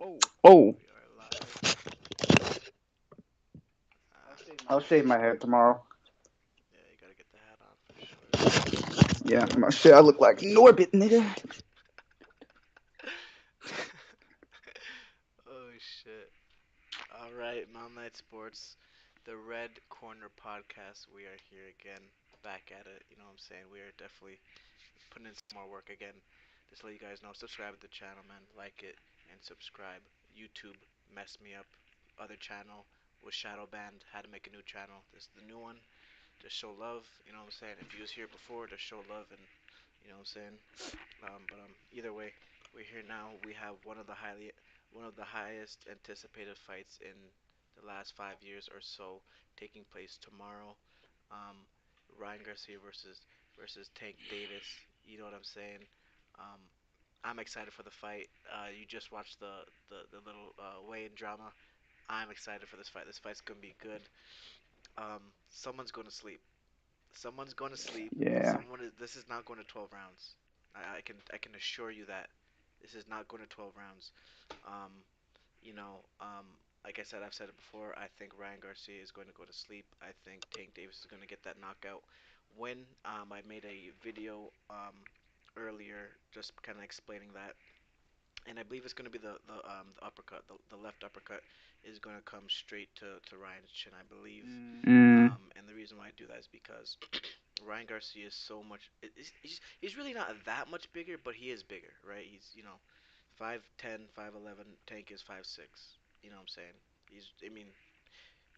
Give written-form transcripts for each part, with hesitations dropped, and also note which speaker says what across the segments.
Speaker 1: Oh,
Speaker 2: We are live.
Speaker 1: I'll shave my head tomorrow.
Speaker 2: Yeah, you gotta get the hat on for sure.
Speaker 1: Yeah, my shit. I look like Norbit, nigga.
Speaker 2: Oh shit. All right, Mountain Night Sports, the Red Corner podcast. We are here again, back at it. You know what I'm saying? We are definitely putting in some more work again. Just to let you guys know, subscribe to the channel, man. Like it and subscribe. YouTube messed me up. Other channel was shadow banned. Had to make a new channel. This is the new one. Just show love. You know what I'm saying? If you was here before, just show love and you know what I'm saying. But either way, we're here now. We have one of the highest anticipated fights in the last 5 years or so taking place tomorrow. Um, Ryan Garcia versus Tank Davis. You know what I'm saying? Um, I'm excited for the fight. You just watched the little weigh-in drama. I'm excited for this fight. This fight's gonna be good. Someone's going to sleep. Someone's going to sleep.
Speaker 1: Yeah.
Speaker 2: This is not going to 12 rounds. I can assure you that this is not going to 12 rounds. Um, you know, like I said, I've said it before. I think Ryan Garcia is going to go to sleep. I think Tank Davis is going to get that knockout win. I made a video earlier just kind of explaining that, and I believe it's going to be the uppercut, the left uppercut is going to come straight to Ryan's chin, I believe.
Speaker 1: Mm.
Speaker 2: And the reason why I do that is because Ryan Garcia is so much. He's really not that much bigger, but he is bigger, right? He's 5'10", 5'11". Tank is 5'6". You know what I'm saying? I mean,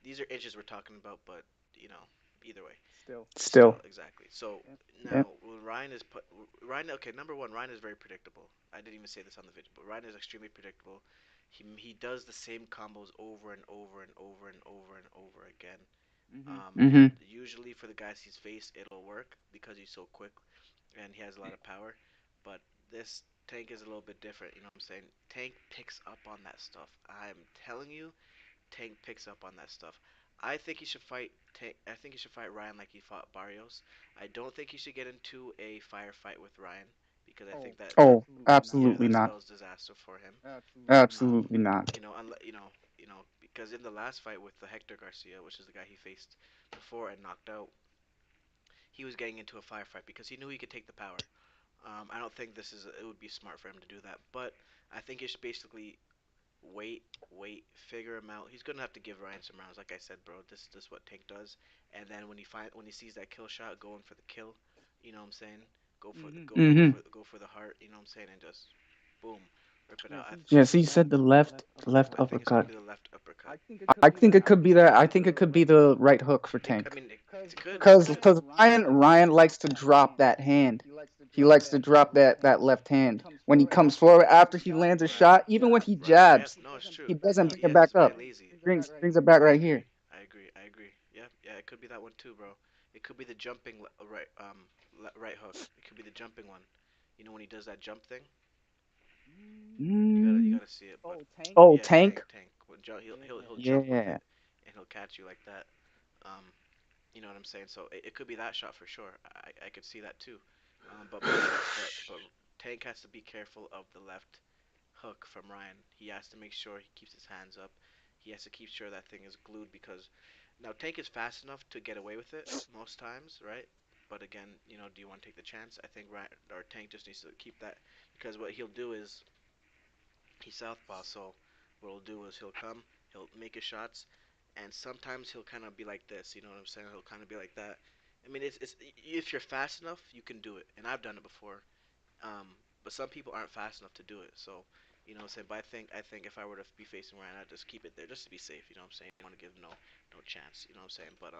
Speaker 2: these are inches we're talking about, but you know, either way,
Speaker 1: Still.
Speaker 2: still exactly. So
Speaker 1: Yep.
Speaker 2: now when Ryan is put Ryan. Okay, number one, Ryan is very predictable. I didn't even say this on the video, but Ryan is extremely predictable. He does the same combos over and over and over and over and over again.
Speaker 1: Mm-hmm.
Speaker 2: And usually for the guys he's faced, it'll work because he's so quick and he has a lot of power. But this Tank is a little bit different. You know what I'm saying? Tank picks up on that stuff. I'm telling you, Tank picks up on that stuff. I think he should fight Tank. I think he should fight Ryan like he fought Barrios. I don't think he should get into a firefight with Ryan because I think that
Speaker 1: Oh,
Speaker 2: yeah,
Speaker 1: absolutely
Speaker 2: that
Speaker 1: not.
Speaker 2: spells disaster for him. Um,
Speaker 1: Absolutely not.
Speaker 2: because in the last fight with the Hector Garcia, which is the guy he faced before and knocked out, he was getting into a firefight because he knew he could take the power. I don't think it would be smart for him to do that, but I think he should basically wait, figure him out. He's gonna have to give Ryan some rounds, like I said, bro. This is what Tank does, and then when he sees that kill shot, going for the kill, you know what I'm saying?
Speaker 1: Mm-hmm.
Speaker 2: Go for the heart, you know what I'm saying, and just boom, rip it out.
Speaker 1: Yeah. So you said the left
Speaker 2: I think it's gonna
Speaker 1: uppercut.
Speaker 2: be the left uppercut.
Speaker 1: I think it could be that. I think it could be the right hook for
Speaker 2: I
Speaker 1: Tank.
Speaker 2: mean, it could, it
Speaker 1: Cause,
Speaker 2: could.
Speaker 1: cause Ryan likes to drop that hand. He likes to drop that left hand when he comes forward after he lands a
Speaker 2: Right,
Speaker 1: shot. Even when he
Speaker 2: right. Yep.
Speaker 1: jabs,
Speaker 2: No, it's true.
Speaker 1: he doesn't bring it
Speaker 2: Yeah,
Speaker 1: back
Speaker 2: he's very
Speaker 1: up.
Speaker 2: lazy.
Speaker 1: Brings it back
Speaker 2: I
Speaker 1: right
Speaker 2: agree.
Speaker 1: here.
Speaker 2: I agree. I agree. Yeah, yeah. It could be that one too, bro. It could be the jumping right right hook. It could be the jumping one. You know when he does that jump thing. You
Speaker 1: Mm.
Speaker 2: gotta see it, but
Speaker 1: Oh,
Speaker 2: yeah,
Speaker 1: Tank.
Speaker 2: tank. When he'll jump with
Speaker 1: Yeah.
Speaker 2: it, and he'll catch you like that. Um, you know what I'm saying? So it could be that shot for sure. I could see that too. But Tank has to be careful of the left hook from Ryan. He has to make sure he keeps his hands up. He has to keep sure that thing is glued because now Tank is fast enough to get away with it most times, right? But again, do you want to take the chance? I think Ryan or Tank just needs to keep that because what he'll do is he's southpaw, so what he'll do is he'll make his shots, and sometimes he'll kind of be like this. You know what I'm saying? He'll kind of be like that. I mean, it's if you're fast enough, you can do it, and I've done it before. But some people aren't fast enough to do it. So, you know what I'm saying? But I think if I were to be facing Ryan, I'd just keep it there just to be safe. You know what I'm saying? I want to give him no chance. You know what I'm saying? But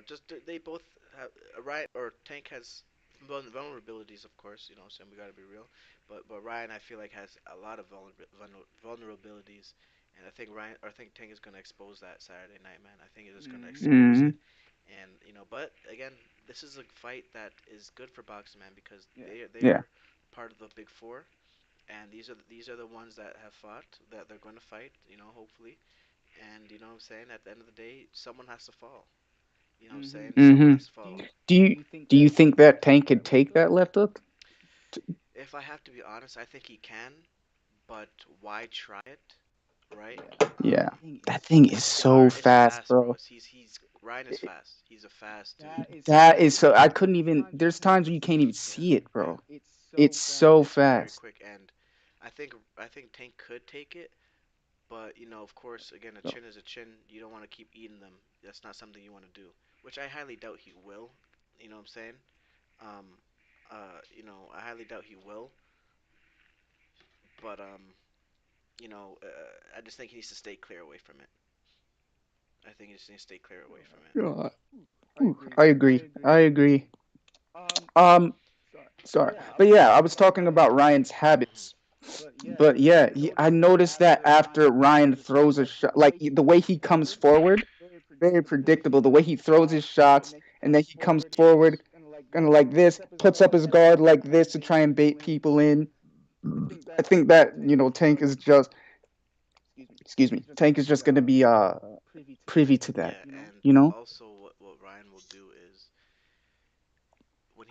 Speaker 2: just they both have Ryan or Tank has vulnerabilities, of course. You know what I'm saying? We got to be real. But Ryan, I feel like has a lot of vulnerabilities, and I think Tank is gonna expose that Saturday night, man. I think he's just gonna expose
Speaker 1: Mm-hmm.
Speaker 2: it, and but again, this is a fight that is good for boxing, man, because they
Speaker 1: Yeah.
Speaker 2: are part of the big four, and these are the ones that have fought that they're going to fight, hopefully, and you know what I'm saying. At the end of the day, someone has to fall. You know what I'm saying? Someone
Speaker 1: Mm-hmm.
Speaker 2: has to fall.
Speaker 1: Do you think that Tank could take that left hook?
Speaker 2: If I have to be honest, I think he can, but why try it, right?
Speaker 1: Yeah, that thing is so
Speaker 2: Ryan is
Speaker 1: fast,
Speaker 2: fast, bro.
Speaker 1: bro.
Speaker 2: He's Ryan is fast. He's a fast dude.
Speaker 1: That is so. I couldn't even. There's times where you can't even
Speaker 2: Yeah,
Speaker 1: see it,
Speaker 2: yeah.
Speaker 1: bro. It's so
Speaker 2: It's very
Speaker 1: fast.
Speaker 2: quick, and I think Tank could take it, but of course, again, a
Speaker 1: So,
Speaker 2: chin is a chin. You don't want to keep eating them. That's not something you want to do, which I highly doubt he will. You know what I'm saying? Um, I highly doubt he will, but I just think he needs to stay clear away from it. I think he just needs to stay clear away from it.
Speaker 1: uh, I agree. I agree. Sorry, but yeah, I was talking about Ryan's
Speaker 2: Mhm.
Speaker 1: habits. But yeah, I noticed that after Ryan throws a shot, like the way he comes forward, very predictable. The way he throws his shots, and then he comes forward,
Speaker 2: Yes.
Speaker 1: kind of like this, puts up his guard like this to try and bait people in. I think that Tank is just, excuse me, Tank is just gonna be privy to that.
Speaker 2: Yeah, and
Speaker 1: You know.
Speaker 2: also what Ryan will do is when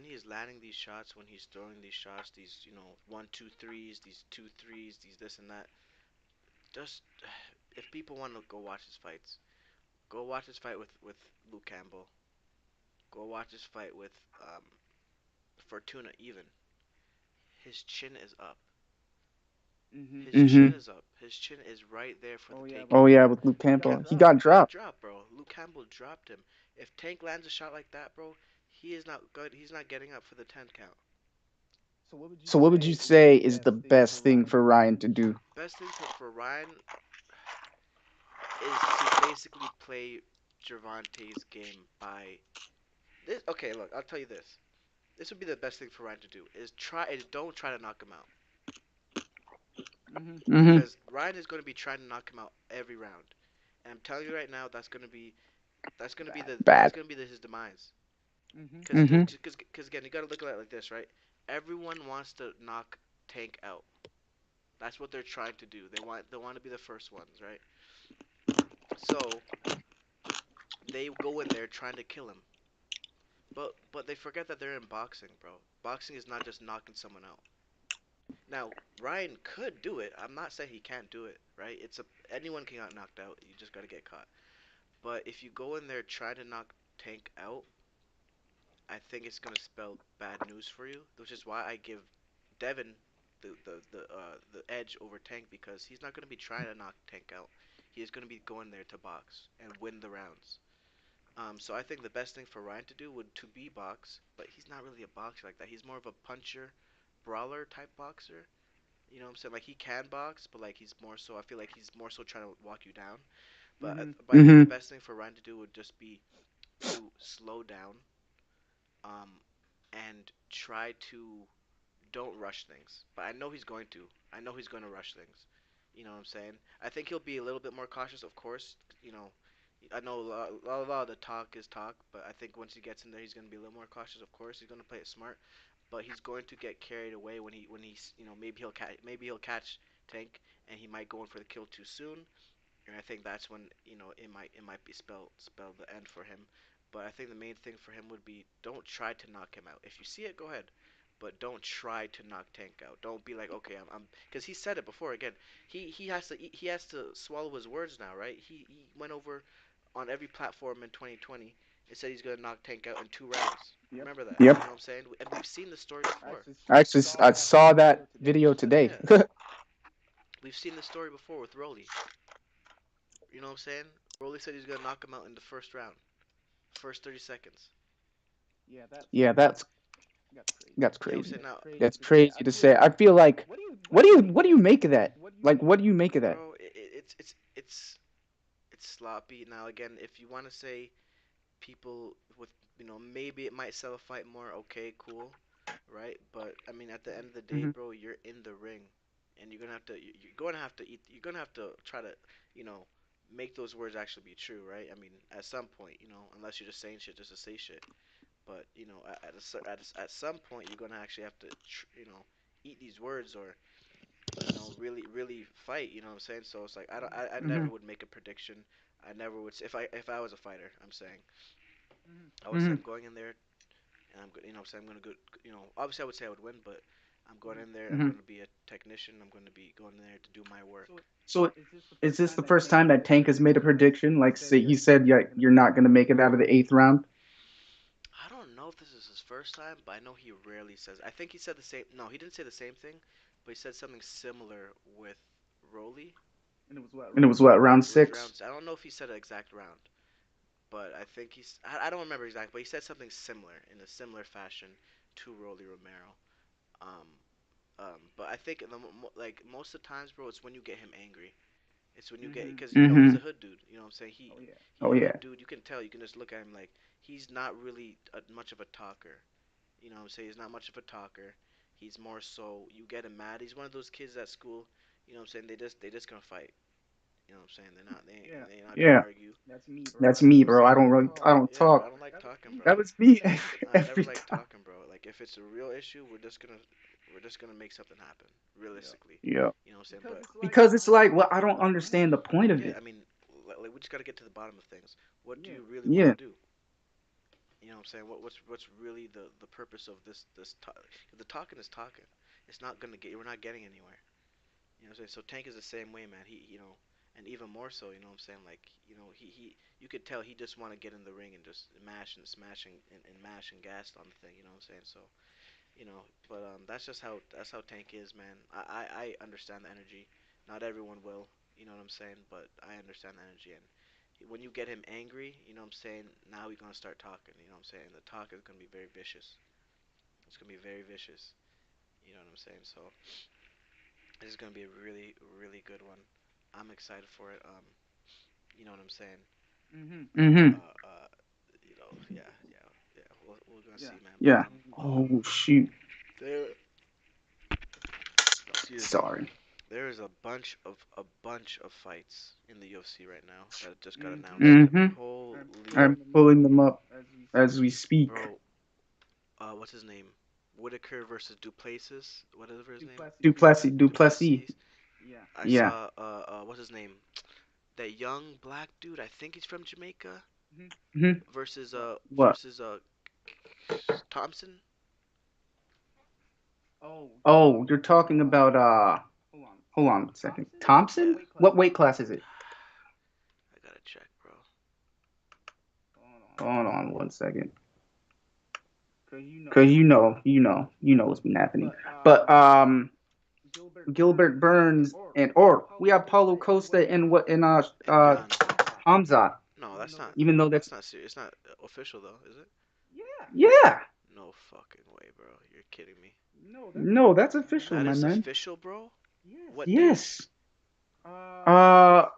Speaker 2: he's landing these shots, when he's throwing these shots, these 1, 2, 3s, these 2, 3s, these this and that. Just if people want to go watch his fights, go watch his fight with Luke Campbell. Go watch his fight with Fortuna. Even his chin is up. His
Speaker 1: Mm-hmm.
Speaker 2: chin is up. His chin is right there for the taking.
Speaker 1: Oh yeah, with Luke
Speaker 2: Luke
Speaker 1: Campbell, he
Speaker 2: Campbell
Speaker 1: got
Speaker 2: got
Speaker 1: dropped.
Speaker 2: dropped, bro. Luke Campbell dropped him. If Tank lands a shot like that, bro, he is not good. He's not getting up for the 10 count.
Speaker 1: So what would you say is the best thing for Ryan to do?
Speaker 2: Best thing for Ryan is to basically play Gervonta's game by this. Okay, look, I'll tell you this. This would be the best thing for Ryan to do is don't try to knock him out
Speaker 1: Mm-hmm.
Speaker 2: because Ryan is going to be trying to knock him out every round. And I'm telling you right now, that's
Speaker 1: Bad.
Speaker 2: gonna be his demise.
Speaker 1: Mm-hmm.
Speaker 2: Cause again, you gotta look at it like this, right? Everyone wants to knock Tank out. That's what they're trying to do. They want to be the first ones, right? So they go in there trying to kill him. But they forget that they're in boxing, bro. Boxing is not just knocking someone out. Now Ryan could do it. I'm not saying he can't do it, right? Anyone can get knocked out. You just gotta get caught. But if you go in there trying to knock Tank out, I think it's gonna spell bad news for you, which is why I give Devin the edge over Tank because he's not gonna be trying to knock Tank out. He is gonna be going there to box and win the rounds. So I think the best thing for Ryan to do would to be box, but he's not really a boxer like that. He's more of a puncher, brawler type boxer. You know what I'm saying? Like he can box, but like he's more so. I feel like he's more so trying to walk you down. But I think the
Speaker 1: Mm-hmm.
Speaker 2: best thing for Ryan to do would just be to slow down, um, and try to don't rush things. But I know he's going to. I know he's going to rush things. You know what I'm saying? I think he'll be a little bit more cautious, of course. I know a lot of the talk is talk, but I think once he gets in there, he's going to be a little more cautious. Of course, he's going to play it smart, but he's going to get carried away when he's maybe he'll catch Tank and he might go in for the kill too soon, and I think that's when it might be spell the end for him. But I think the main thing for him would be don't try to knock him out. If you see it, go ahead, but don't try to knock Tank out. Don't be like, okay, I'm because he said it before. Again, he has to swallow his words now, right? He went over on every platform in 2020 and said he's gonna knock Tank out in 2 rounds. Remember that?
Speaker 1: Yep.
Speaker 2: You know what I'm saying? And we've seen the story before.
Speaker 1: I saw that video today.
Speaker 2: Yeah, we've seen the story before with Rolly. You know what I'm saying? Rolly said he's gonna knock him out in the first round, first 30 seconds.
Speaker 1: Yeah, that's
Speaker 2: You know what I'm
Speaker 1: crazy.
Speaker 2: saying? Now,
Speaker 1: That's crazy to say. I feel like, what do you make of that? Like, what do you make of that?
Speaker 2: bro, it's sloppy. Now, again, if you want to say people with maybe it might sell a fight more, okay, cool, right? But I mean, at the end of the day,
Speaker 1: Hmm.
Speaker 2: bro, you're in the ring, and you're gonna have to eat. You're gonna have to try to you know make those words actually be true, right? I mean, at some point, unless you're just saying shit just to say shit. But at some point, you're gonna actually have to eat these words or really really fight. You know what I'm saying? So it's like I
Speaker 1: Hmm.
Speaker 2: never would make a prediction. I never would if I was a fighter. I'm saying I would say
Speaker 1: Hmm.
Speaker 2: I'm going in there and I'm good. I'm saying I'm gonna go. Obviously I would say I would win, but I'm going in there. I'm
Speaker 1: Hmm.
Speaker 2: going to be a technician. I'm going to be going in there to do my work.
Speaker 1: So is this the first time that Tank has made a prediction? Like, say, he said, yeah, you're not going to make it out of the eighth round.
Speaker 2: I don't know if this is his first time, but I know he rarely says. I think he said the same. No, he didn't say the same thing, but he said something similar with Roly.
Speaker 1: And it was what, round
Speaker 2: It was
Speaker 1: six?
Speaker 2: rounds. I don't know if he said an exact round, but I think he's. I don't remember exactly, but he said something similar in a similar fashion to Roly Romero. Um, but I think like most of the times, bro, it's when you get him angry. It's when you get, because he's
Speaker 1: Mm-hmm.
Speaker 2: a hood dude. You know what I'm saying? He
Speaker 1: Oh,
Speaker 2: a
Speaker 1: yeah.
Speaker 2: hood dude. You can tell. You can just look at him like he's not really much of a talker. You know what I'm saying? He's not much of a talker. He's more so you get him mad. He's one of those kids at school. You know what I'm saying? They just gonna fight. You know what I'm saying? They not gonna
Speaker 1: Yeah.
Speaker 2: argue.
Speaker 1: That's
Speaker 2: You know
Speaker 1: me,
Speaker 2: what I'm
Speaker 1: bro.
Speaker 2: saying?
Speaker 1: I don't
Speaker 2: Yeah, bro.
Speaker 1: talk.
Speaker 2: I don't like talking, bro.
Speaker 1: That was me
Speaker 2: I never
Speaker 1: every
Speaker 2: like
Speaker 1: time.
Speaker 2: talking, bro. Like if it's a real issue, we're just gonna make something happen, realistically.
Speaker 1: Yeah.
Speaker 2: You know what I'm saying? But
Speaker 1: Because it's like, well, I don't understand the point of
Speaker 2: yeah,
Speaker 1: it.
Speaker 2: I mean, like we just gotta get to the bottom of things. What do you really want to
Speaker 1: Yeah.
Speaker 2: do? You know what I'm saying? What's really the purpose of this talk? The talking is talking. It's not gonna get. We're not getting anywhere. You know what I'm saying? So Tank is the same way, man. And even more so. You know what I'm saying? Like, you could tell he just want to get in the ring and just mash and smash and mash and gas on the thing. You know what I'm saying? So, but that's how Tank is, man. I understand the energy. Not everyone will. You know what I'm saying? But I understand the energy, and when you get him angry, you know what I'm saying. Now he's gonna start talking. You know what I'm saying? The talk is gonna be very vicious. It's gonna be very vicious. You know what I'm saying? So this is gonna be a really, really good one. I'm excited for it. You know what I'm saying?
Speaker 1: Mm-hmm.
Speaker 2: Uh, uh, yeah, yeah, yeah. We're gonna see, man. But
Speaker 1: Yeah. Oh shoot.
Speaker 2: there, excuse me.
Speaker 1: Sorry.
Speaker 2: There is a bunch of fights in the UFC right now that just got announced.
Speaker 1: Mm-hmm.
Speaker 2: Holy,
Speaker 1: I'm pulling them up as we speak.
Speaker 2: bro. What's his name? Whitaker versus Duplessis. Whatever his name.
Speaker 1: Duplessis.
Speaker 2: Duplessis. I
Speaker 1: Yeah.
Speaker 2: saw what's his name? That young black dude. I think he's from Jamaica.
Speaker 1: Hmm.
Speaker 2: Versus
Speaker 1: What?
Speaker 2: Thompson.
Speaker 1: Oh, you're talking about hold on a second.
Speaker 2: Yeah,
Speaker 1: Thompson? What weight class is it?
Speaker 2: I gotta check, bro.
Speaker 1: Hold on one second. Cause you know what's been happening. But Gilbert Burns and or we have Paulo Costa and what in
Speaker 2: And Jan.
Speaker 1: Hamza.
Speaker 2: No, that's not.
Speaker 1: Even though that's
Speaker 2: That's not serious. It's not official though, is it?
Speaker 1: yeah.
Speaker 2: No fucking way, bro. You're kidding me.
Speaker 1: No, that's official,
Speaker 2: That
Speaker 1: my
Speaker 2: is
Speaker 1: man.
Speaker 2: official, bro. What date?
Speaker 1: Yes.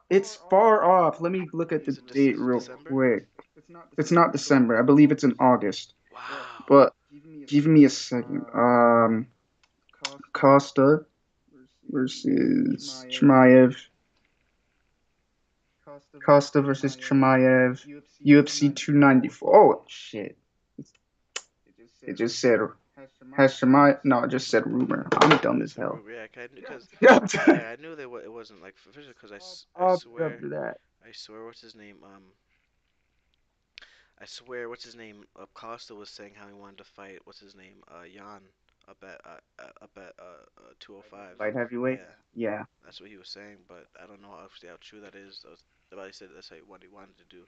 Speaker 1: It's far off. Let me look at the date
Speaker 2: Is it
Speaker 1: real
Speaker 2: December?
Speaker 1: quick. It's not December. I believe it's in August.
Speaker 2: Wow.
Speaker 1: But give me a second. Costa versus Chimaev. Costa versus Chimaev. UFC 294. Oh shit! It just said has Chimaev. No, it just said rumor. I'm dumb as
Speaker 2: It's a
Speaker 1: hell.
Speaker 2: rumor. Yeah, because
Speaker 1: Yeah,
Speaker 2: yeah, I knew that it wasn't like official because I
Speaker 1: up
Speaker 2: swear
Speaker 1: after that.
Speaker 2: I swear what's his name I swear, what's his name? Costa was saying how he wanted to fight. What's his name? Jan up at 205.
Speaker 1: Light heavyweight.
Speaker 2: Yeah,
Speaker 1: Yeah.
Speaker 2: that's what he was saying. But I don't know actually how true that is. But he said that's what he wanted to do.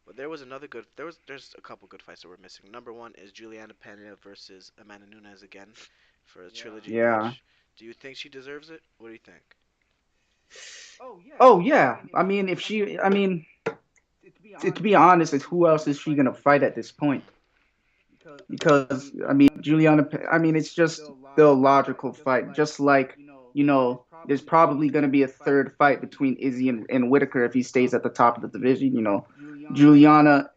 Speaker 2: But there was another good. There's a couple good fights that we're missing. Number one is Juliana Pena versus Amanda Nunes again for a trilogy
Speaker 1: Yeah.
Speaker 2: match. Do you think she deserves it? What do you think?
Speaker 1: Oh yeah. I mean, if she, I mean, to be honest, is who else is she gonna fight at this point? Because I mean, Juliana. I mean, it's just the logical fight. Just like there's probably gonna be a third fight between Izzy and Whitaker if he stays at the top of the division. Juliana,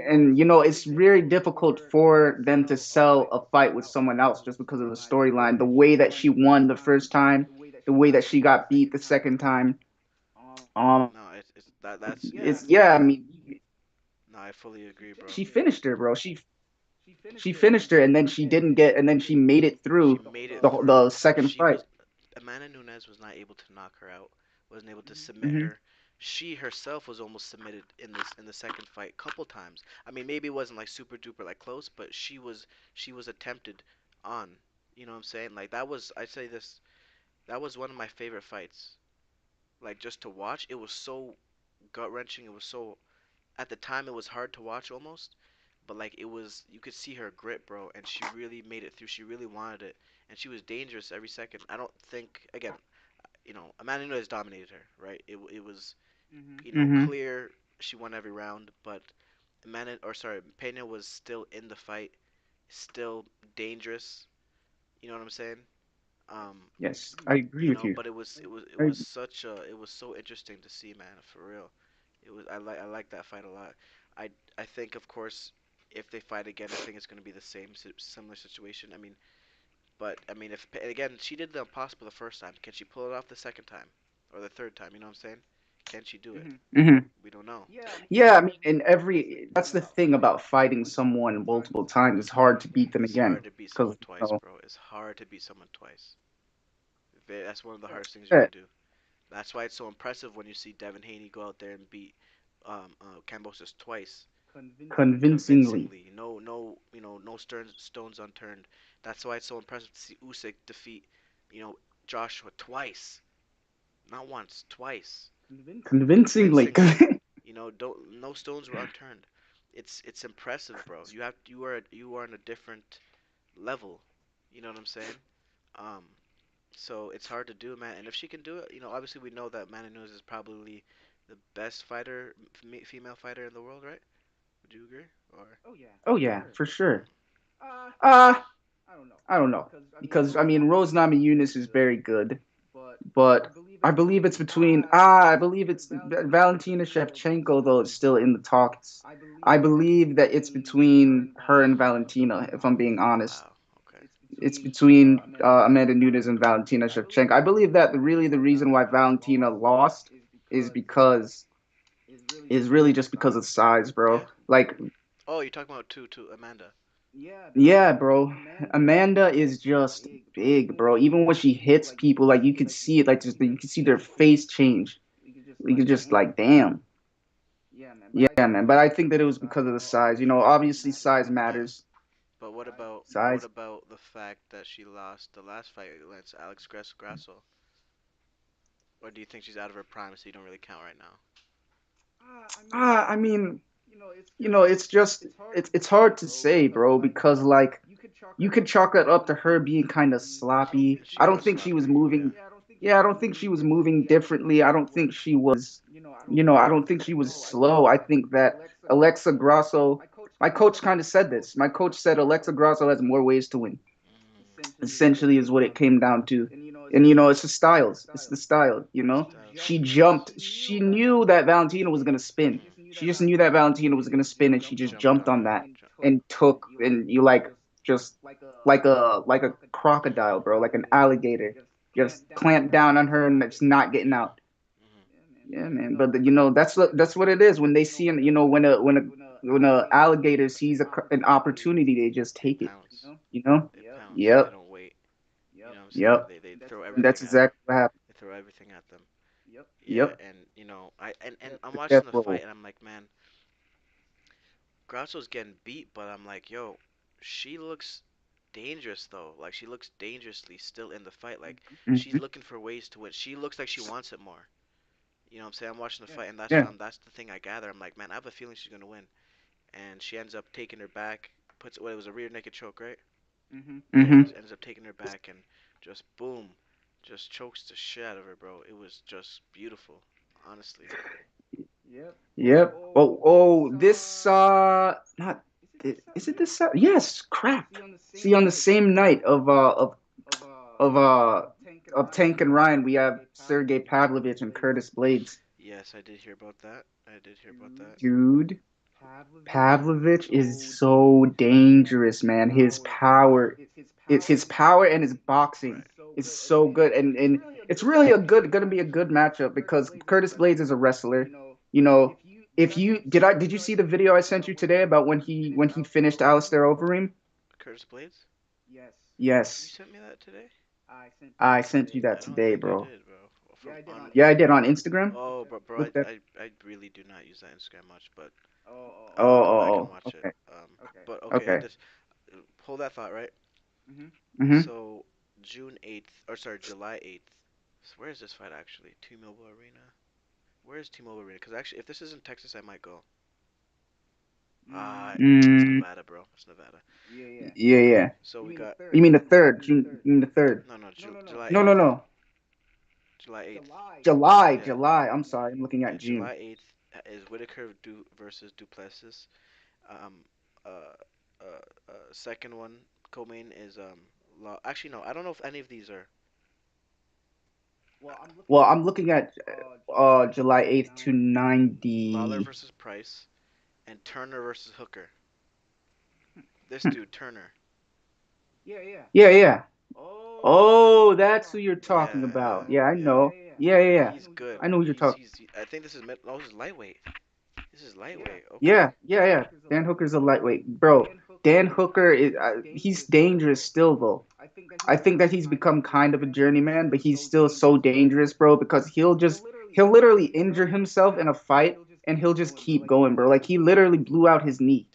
Speaker 1: and it's very difficult for them to sell a fight with someone else just because of the storyline. The way that she won the first time, the way that she got beat the second time. Um,
Speaker 2: No, it's that's yeah.
Speaker 1: it's yeah. I mean,
Speaker 2: No, I fully agree, bro.
Speaker 1: she finished her, bro. She finished her, and then she didn't get, and then she made it
Speaker 2: She
Speaker 1: through
Speaker 2: made it
Speaker 1: the
Speaker 2: through.
Speaker 1: second
Speaker 2: She
Speaker 1: fight.
Speaker 2: was Amanda Nunes was not able to knock her out. Wasn't able to submit
Speaker 1: Hmm.
Speaker 2: her. She herself was almost submitted in the second fight couple times. I mean, maybe it wasn't like super duper like close, but she was attempted on. You know what I'm saying? Like that was I'd say this that was one of my favorite fights. Like just to watch, it was so gut wrenching. It was so at the time it was hard to watch almost, but like it was you could see her grit, bro, and she really made it through. She really wanted it, and she was dangerous every second. I don't think again, Amanda Nunes dominated her, right? It was
Speaker 1: Mm-hmm.
Speaker 2: clear she won every round, but Pena was still in the fight, still dangerous. You know what I'm saying? Um,
Speaker 1: Yes, I agree with you.
Speaker 2: but it
Speaker 1: I,
Speaker 2: was such a it was so interesting to see, man, for real. I like that fight a lot. I I think of course if they fight again, I think it's going to be the same similar situation. I mean, but I mean if again she did the impossible the first time, can she pull it off the second time or the third time? You know what I'm saying? Can she do it?
Speaker 1: mhm.
Speaker 2: We don't know.
Speaker 1: Yeah, I mean, in every that's the thing about fighting someone multiple times. It's hard to beat them
Speaker 2: It's
Speaker 1: again
Speaker 2: hard to beat
Speaker 1: because
Speaker 2: someone twice, bro. It's hard to beat someone twice. That's one of the hardest things you
Speaker 1: yeah,
Speaker 2: can do. That's why it's so impressive when you see Devin Haney go out there and beat Kambosos twice
Speaker 1: convincingly.
Speaker 2: convincingly. No stones unturned. That's why it's so impressive to see Usyk defeat, you know, Joshua twice, not once, twice,
Speaker 1: Convincingly.
Speaker 2: convincingly. Don't no stones were unturned. It's impressive, bro. You are on a different level. You know what I'm saying? Um, so it's hard to do, man. And if she can do it, obviously we know that Manny Nunes is probably the best fighter, female fighter in the world, right? Would you agree? Or
Speaker 1: Oh yeah, for sure.
Speaker 2: mm,
Speaker 1: Uh I don't know because I mean Rose Namajunas is very good, but I believe it's between I believe it's Valentina Shevchenko though is still in the talks. I believe that it's between her and Valentina. If I'm being honest,
Speaker 2: wow, okay,
Speaker 1: it's between Amanda Nunes and Valentina Shevchenko. I believe that really the reason why Valentina lost is because is really just because of size,
Speaker 2: yeah.
Speaker 1: bro. Like,
Speaker 2: Oh, you're talking about to Amanda.
Speaker 1: yeah, bro. Amanda is just big, bro. Even when she hits people, like you could see it, like just you could see their face change. You could just like, damn. Yeah, man. But I think that it was because of the size. Obviously size
Speaker 2: Yeah,
Speaker 1: matters.
Speaker 2: but what
Speaker 1: Size.
Speaker 2: about the fact that she lost the last fight against Alex Grasso? Or do you think she's out of her prime, so you don't really count right now?
Speaker 1: I mean, it's just it's hard to say, bro, because like you could chalk that up to her being kind of sloppy.
Speaker 2: She
Speaker 1: I don't
Speaker 2: was
Speaker 1: think she was
Speaker 2: sloppy. Yeah.
Speaker 1: moving. Yeah, I don't think she was moving differently. I don't think she was, I don't think she was slow. I think that Alexa Grasso, my coach kind of said this. My coach said Alexa Grasso has more ways to win. Essentially, is what it came down to. And it's the styles. It's the style. She jumped. She knew that Valentina was gonna spin. She just knew that Valentina was gonna spin, and she just
Speaker 2: Jumped
Speaker 1: jumped
Speaker 2: on
Speaker 1: on
Speaker 2: her.
Speaker 1: that and took. And you like just like a crocodile, bro, like an alligator, just clamp down on her and it's not getting out.
Speaker 2: Hmm.
Speaker 1: Yeah, man. But that's what it is when they see an when a alligator sees an opportunity, they just
Speaker 2: They
Speaker 1: take it.
Speaker 2: pounce.
Speaker 1: You know.
Speaker 2: They pounce. They
Speaker 1: Yep.
Speaker 2: don't wait. You know what I'm saying?
Speaker 1: Yep.
Speaker 2: They throw
Speaker 1: And that's
Speaker 2: everything at them.
Speaker 1: exactly what happened.
Speaker 2: They throw everything at them. Yeah,
Speaker 1: Yep.
Speaker 2: and and I'm
Speaker 1: The
Speaker 2: watching
Speaker 1: death
Speaker 2: the fight
Speaker 1: roll.
Speaker 2: and I'm like, man, Grasso's getting beat, but I'm like, yo, she looks dangerous though. Like she looks dangerously still in the fight. Like she's
Speaker 1: Hmm.
Speaker 2: looking for ways to win. She looks like she wants it more. You know what I'm saying? I'm watching the fight and
Speaker 1: Yeah.
Speaker 2: that's the thing I gather. I'm like, man, I have a feeling she's gonna win. And she ends up taking her back. Puts It was a rear naked choke, right? Yeah,
Speaker 1: Hmm.
Speaker 2: ends up taking her back and just boom, just chokes the shit out of her, bro. It was just beautiful, honestly.
Speaker 1: Yep. This not is it this yes, crap. See, on the same night of of Tank and Ryan, we have Sergey Pavlovich and Curtis Blades.
Speaker 2: Yes, I did hear about that. I did hear about that.
Speaker 1: Dude, Pavlovich is so dangerous, man. His power and his boxing
Speaker 2: Right.
Speaker 1: is so good, and it's really gonna be a good matchup because Curtis Blades is a wrestler. You know, if you did you see the video I sent you today about when he finished Alistair Overeem?
Speaker 2: Curtis Blades? You
Speaker 1: Yes,
Speaker 2: sent me that today?
Speaker 1: I sent you that
Speaker 2: I don't
Speaker 1: today,
Speaker 2: think I
Speaker 1: bro.
Speaker 2: did, bro. From on.
Speaker 1: Yeah, I did on Instagram.
Speaker 2: Oh, bro,
Speaker 1: Look that.
Speaker 2: I really do not use that Instagram much, but
Speaker 1: Oh,
Speaker 2: I'll go back and
Speaker 1: oh, oh.
Speaker 2: watch it.
Speaker 1: Okay,
Speaker 2: But okay,
Speaker 1: okay.
Speaker 2: just hold that thought, right?
Speaker 1: Hmm.
Speaker 2: So June 8th, or sorry, July 8th. So where is this fight actually? T-Mobile Arena. Where is T-Mobile Arena? Because actually, if this isn't Texas, I might go. It's
Speaker 1: Mm,
Speaker 2: Nevada, bro. It's Nevada.
Speaker 1: yeah,
Speaker 2: Okay,
Speaker 1: yeah.
Speaker 2: so we got
Speaker 1: You mean the third? You mean the third?
Speaker 2: no, no, July
Speaker 1: No, no,
Speaker 2: 8th.
Speaker 1: no.
Speaker 2: July 8th.
Speaker 1: July,
Speaker 2: Yeah,
Speaker 1: July. I'm sorry, I'm looking
Speaker 2: yeah.
Speaker 1: at June.
Speaker 2: July 8th is Whitaker versus Duplessis. Um, uh, second one, co-main is actually no, I don't know if any of these are
Speaker 1: Well, I'm looking at July 8th to
Speaker 2: Lawler
Speaker 1: 90.
Speaker 2: versus Price and Turner versus Hooker. This dude Turner.
Speaker 1: Yeah, yeah. Oh, that's who you're talking
Speaker 2: Yeah, yeah,
Speaker 1: about. Yeah, I
Speaker 2: yeah.
Speaker 1: know. Yeah, yeah, yeah.
Speaker 2: He's good.
Speaker 1: I know who you're talking.
Speaker 2: I think this is oh, this is lightweight. This is lightweight. Okay.
Speaker 1: Yeah, yeah, yeah. Dan Hooker's a lightweight, bro. Dan Hooker is he's dangerous still though. I think that he's become kind of a journeyman, but he's still so dangerous, bro, because he'll literally injure himself in a fight and he'll just keep going, bro. Like he literally blew out his knee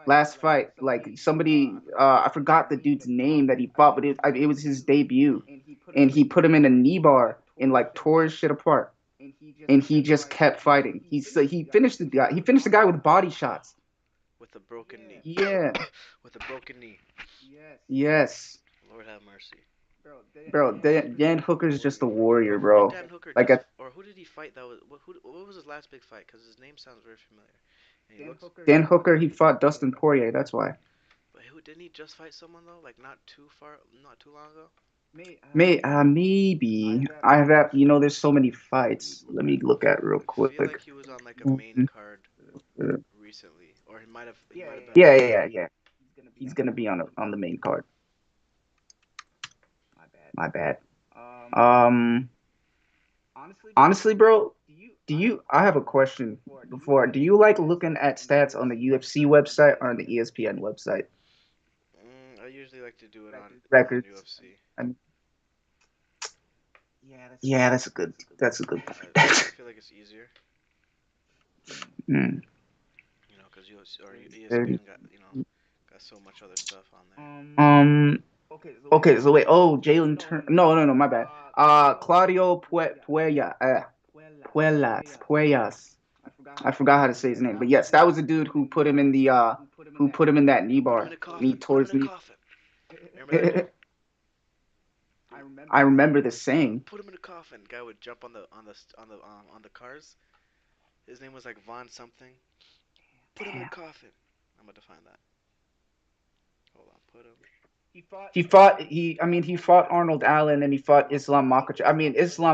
Speaker 1: last fight. Like somebody, I forgot the dude's name that he fought, but it was his debut, and he put him in a knee bar and like tore his shit apart, and he just kept fighting. He finished the guy. He finished the guy with body shots.
Speaker 2: With a broken knee.
Speaker 1: Yeah.
Speaker 2: With a broken knee.
Speaker 1: Yes.
Speaker 2: Lord have mercy.
Speaker 1: Bro, Dan Hooker's just a
Speaker 2: Bro,
Speaker 1: warrior,
Speaker 2: who did
Speaker 1: bro.
Speaker 2: Dan Hooker
Speaker 1: Like
Speaker 2: just, or who did he fight that was, what was his last big fight? Because his name sounds very familiar. And he looks,
Speaker 1: Dan Hooker, he fought Dustin Poirier. That's why.
Speaker 2: but who, didn't he just fight someone though? Like not too long ago?
Speaker 1: Maybe I have that. There's so many fights. Let me look at real
Speaker 2: I feel
Speaker 1: quick.
Speaker 2: like he was on like a main card recently. Or he might have been on
Speaker 1: Yeah,
Speaker 2: a
Speaker 1: yeah,
Speaker 2: card.
Speaker 1: yeah, yeah. He's gonna be on the main card. My bad. Um, honestly, bro, do you? I have a question. Before, do you like looking at stats on the UFC website or on the ESPN website?
Speaker 2: I usually like to do it on
Speaker 1: Records.
Speaker 2: UFC.
Speaker 1: I mean, yeah, that's a good
Speaker 2: I,
Speaker 1: point.
Speaker 2: I feel like it's easier,
Speaker 1: Mm.
Speaker 2: because or ESPN got so much other stuff on there.
Speaker 1: Um. Okay. So wait. Oh, Jalen Turner. No, no, no. My bad. Claudio Puella. Puellas. I forgot how to say his name, but yes, that was the dude who put him in the who put him in that knee
Speaker 2: Put him in
Speaker 1: bar,
Speaker 2: a
Speaker 1: and he
Speaker 2: coffin. Put
Speaker 1: tore
Speaker 2: him in
Speaker 1: his
Speaker 2: a
Speaker 1: knee.
Speaker 2: coffin. Remember that dude?
Speaker 1: I remember the saying.
Speaker 2: Put him in a coffin. Guy would jump on the cars. His name was like Von something. Put him in a
Speaker 1: Damn.
Speaker 2: coffin. I'm about to find that. Hold on. Put him.
Speaker 1: I mean, he fought Arnold Allen and he fought Islam Makhachev. I mean, Islam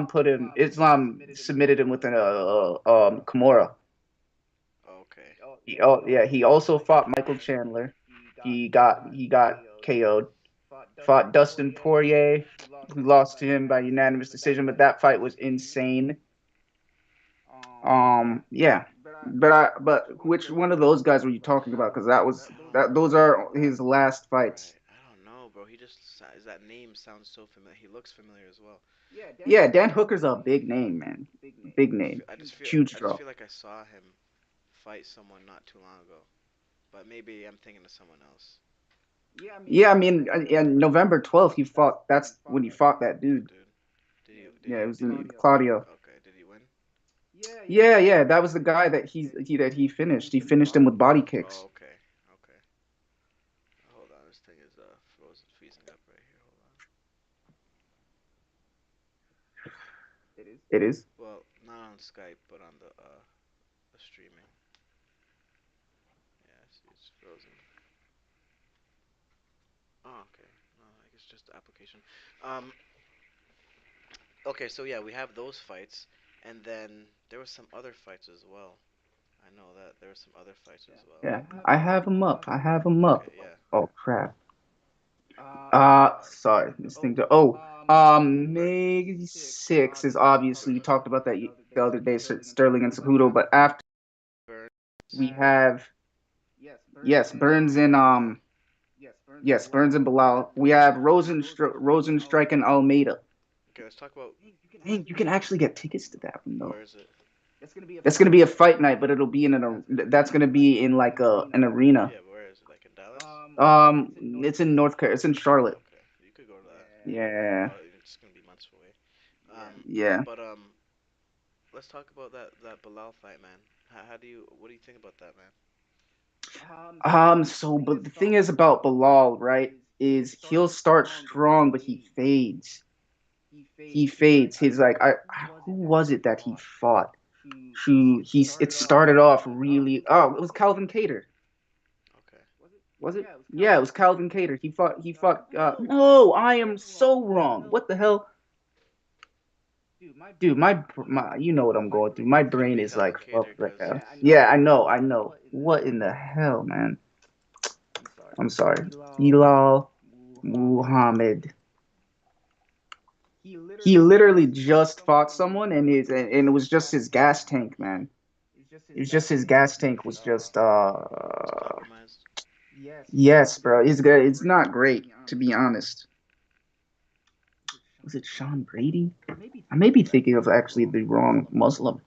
Speaker 1: submitted him with an Kimura.
Speaker 2: Okay.
Speaker 1: Yeah, he also fought Michael Chandler. He got KO'd. Fought Dustin Poirier, who lost to him by unanimous decision, but that fight was insane. Yeah, but which one of those guys were you talking about? Because those are his last fights.
Speaker 2: Right. I don't know, bro. That name sounds so familiar. He looks familiar as well.
Speaker 1: Yeah, Dan Hooker's a big name, man. Big
Speaker 2: I
Speaker 1: name,
Speaker 2: feel, I just feel
Speaker 1: huge
Speaker 2: I just
Speaker 1: draw.
Speaker 2: feel like I saw him fight someone not too long ago, but maybe I'm thinking of someone else.
Speaker 1: Yeah, I mean, in November 12th, he fought. That's when he fought that
Speaker 2: That
Speaker 1: dude.
Speaker 2: dude.
Speaker 1: Yeah, it was in Claudio.
Speaker 2: Okay? Did he win?
Speaker 1: Yeah, yeah, that was the guy that he finished. He finished him with body kicks.
Speaker 2: Oh, okay. Okay. Hold on. This thing is frozen, freezing up right here. Hold on.
Speaker 1: It is.
Speaker 2: Well, not on Skype, but on the streaming. Yeah, see, it's frozen. Oh, okay. No, I guess just the application. Um. Okay, so yeah, we have those fights, and then there was some other fights as well. I know that there were some other fights as well.
Speaker 1: Yeah, I have him up. I have him up.
Speaker 2: Okay, yeah.
Speaker 1: Oh crap. Sorry, this thing. May 6 is obviously we talked about that the other day, Sterling and Cejudo. But after
Speaker 2: Burns,
Speaker 1: we have yes, Burns and
Speaker 2: Bilal.
Speaker 1: yes, Burns and Bilal. We have Rosenstrike and Almeida.
Speaker 2: Okay, let's talk about
Speaker 1: Dang, you can actually get tickets to that one though.
Speaker 2: where is it?
Speaker 1: That's gonna be a fight night, but it'll be that's gonna be in like an arena.
Speaker 2: Yeah, but where is it? Like in Dallas?
Speaker 1: It's in North Carolina. It's in Charlotte.
Speaker 2: Okay, you could go to that.
Speaker 1: Yeah,
Speaker 2: Well, it's gonna be months away.
Speaker 1: yeah.
Speaker 2: But let's talk about that Bilal fight, man. How do you what do you think about that, man?
Speaker 1: So, but the thing is about Bilal, right, is he'll start strong, but he fades. He fades. He's like, who was it that he fought? It started off really. Oh, it was Calvin Cater.
Speaker 2: Okay.
Speaker 1: Was it? Yeah, it was Calvin Cater. He fought. No, I am so wrong. What the hell, dude? You know what I'm going through. My
Speaker 2: Couldn't
Speaker 1: brain
Speaker 2: be
Speaker 1: is like
Speaker 2: Calvin Cater
Speaker 1: fucked right
Speaker 2: because
Speaker 1: now. Yeah, I know. What in the hell, man? I'm sorry. Bilal Muhammad. He literally just fought someone, and it was just his gas tank, man. It was just his gas tank was just
Speaker 2: was compromised.
Speaker 1: yes, bro. It's good. It's not great, to be honest. Was it Sean Brady? I may be thinking of actually the wrong Muslim.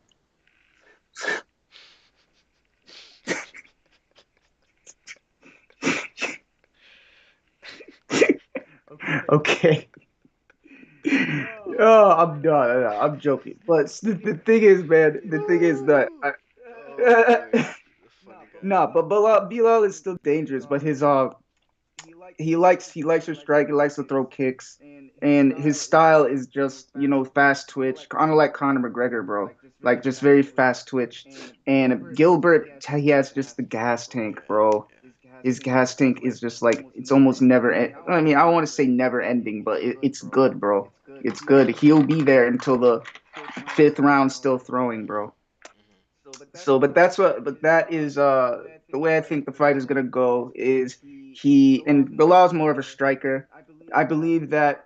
Speaker 1: Okay. Oh, I'm done. I'm joking. But the thing is, man, the thing is that
Speaker 2: Oh boy, the funny guy.
Speaker 1: nah, but Bilal is still dangerous. But he likes to strike. He likes to throw kicks, and his style is just fast twitch, kind of like Conor McGregor, bro. Like just very fast twitch. And Gilbert, he has just the gas tank,
Speaker 2: Yeah,
Speaker 1: bro.
Speaker 2: yeah.
Speaker 1: His gas tank is just like it's almost never. I mean, I don't want to say never ending, but it's good, bro. It's good. He'll be there until the fifth round, still throwing, bro.
Speaker 2: Mhm.
Speaker 1: So, but that is the way I think the fight is gonna go is and Bilal's more of a striker. I believe that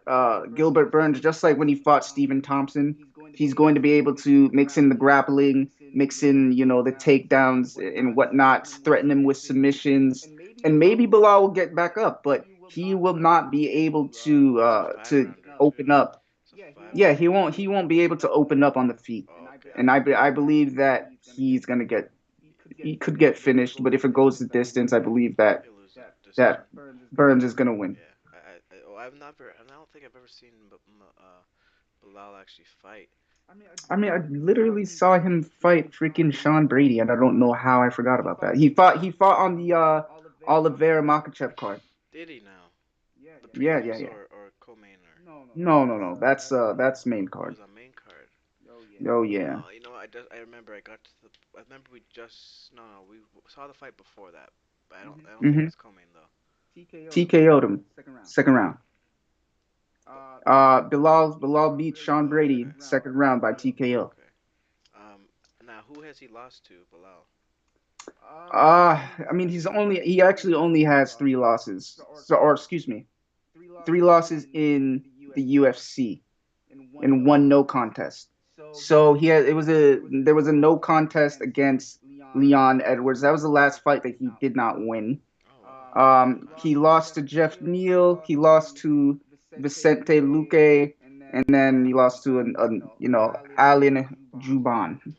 Speaker 1: Gilbert Burns, just like when he fought Stephen Thompson, he's going to be able to mix in the grappling, mix in the takedowns and whatnot, threaten him with submissions, and maybe Bilal will get back up, but he will not be able
Speaker 2: It's a five
Speaker 1: to
Speaker 2: rounder too.
Speaker 1: open up.
Speaker 2: It's a five
Speaker 1: Yeah,
Speaker 2: rounder.
Speaker 1: he won't be able to open up on the feet,
Speaker 2: Oh, okay.
Speaker 1: and I believe that he could get finished, but if it goes the distance, I believe that
Speaker 2: He'll lose the decision.
Speaker 1: that Burns is gonna win.
Speaker 2: Yeah. I've never. I don't think I've ever seen Bilal actually fight.
Speaker 1: I mean, I literally saw him fight freaking Sean Brady, and I don't know how I forgot about that. He fought on the Oliveira Makachev card.
Speaker 2: Did he now? The
Speaker 1: Yeah, yeah,
Speaker 2: prelims
Speaker 1: yeah.
Speaker 2: or co-main or
Speaker 1: No, no, no. That's main
Speaker 2: oh, it
Speaker 1: card.
Speaker 2: was on main card.
Speaker 1: Oh yeah.
Speaker 2: I remember I got to the. I remember we just no we saw the fight before that, but I don't think it
Speaker 1: Mm-hmm.
Speaker 2: was co-main though.
Speaker 1: TKO'd him second round. Bilal beat Sean
Speaker 2: Oh,
Speaker 1: Brady
Speaker 2: okay.
Speaker 1: second round by TKO.
Speaker 2: Okay. Now who has he lost to? Bilal.
Speaker 1: I mean, he actually only has three losses. So, or excuse me, three losses in the UFC and one no contest. So there was a no contest against Leon Edwards. That was the last fight that he did not win.
Speaker 2: Oh wow. Okay.
Speaker 1: He lost to Jeff Neal. He lost to Vicente Luque, and then he lost to Alan Juban.
Speaker 2: Mm.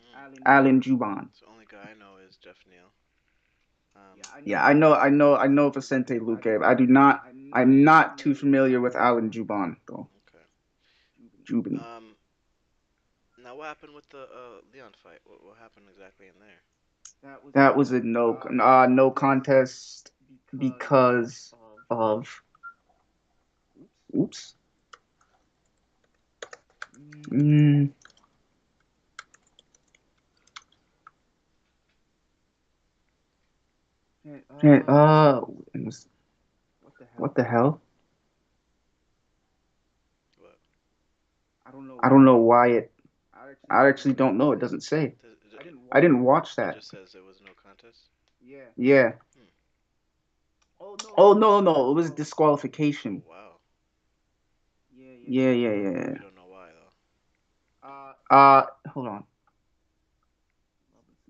Speaker 1: Alan Juban.
Speaker 2: So the only guy I know is Jeff Neal. Um.
Speaker 1: Yeah, I know Vicente Luque. I do not. I'm not too familiar with Alan Juban though.
Speaker 2: Okay.
Speaker 1: Juban.
Speaker 2: Um. Now what happened with the Leon fight? What happened exactly in there?
Speaker 1: That was a no contest because of oops. Mm, eh, it was, what the hell?
Speaker 2: What?
Speaker 1: I don't know why it. I actually don't know. It doesn't say. I didn't watch
Speaker 2: It
Speaker 1: that.
Speaker 2: just says there was no contest.
Speaker 1: Yeah.
Speaker 2: Hmm.
Speaker 1: Oh no, no, it was
Speaker 2: Oh
Speaker 1: disqualification.
Speaker 2: wow.
Speaker 1: Yeah, yeah, yeah.
Speaker 2: You don't know why though.
Speaker 1: Hold on.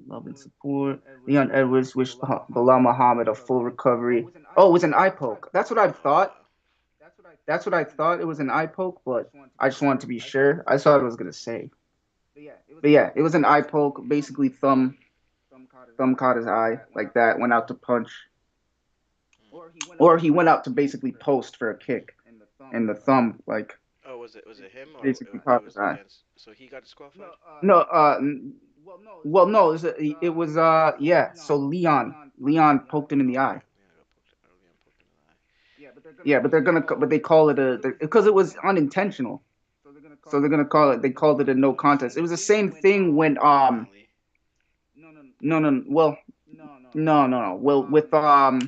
Speaker 1: Love and support. Leon Edwards wished Bilal Muhammad a full recovery. Oh, it was an eye poke. That's what I
Speaker 2: Oh
Speaker 1: thought.
Speaker 2: wow.
Speaker 1: That's what I thought. It was an eye poke, but I just wanted to be sure. I thought it was gonna say. But yeah, it was an eye poke. Basically, thumb caught his eye like that. Went out to punch. or he went out to basically post for a kick, and the thumb like
Speaker 2: Oh, was it him or
Speaker 1: basically
Speaker 2: it
Speaker 1: caught his
Speaker 2: was
Speaker 1: eye.
Speaker 2: against? So he got disqualified.
Speaker 1: No, well, no, it was yeah. So Leon poked him in the
Speaker 2: Oh,
Speaker 1: eye.
Speaker 2: Leon got poked. Leon poked him in the eye.
Speaker 1: Yeah, but they call it a because it was unintentional. So they're gonna call it. They called it a no contest. It was the same thing when
Speaker 2: Apparently.
Speaker 1: no, no, well, no. Well, with uh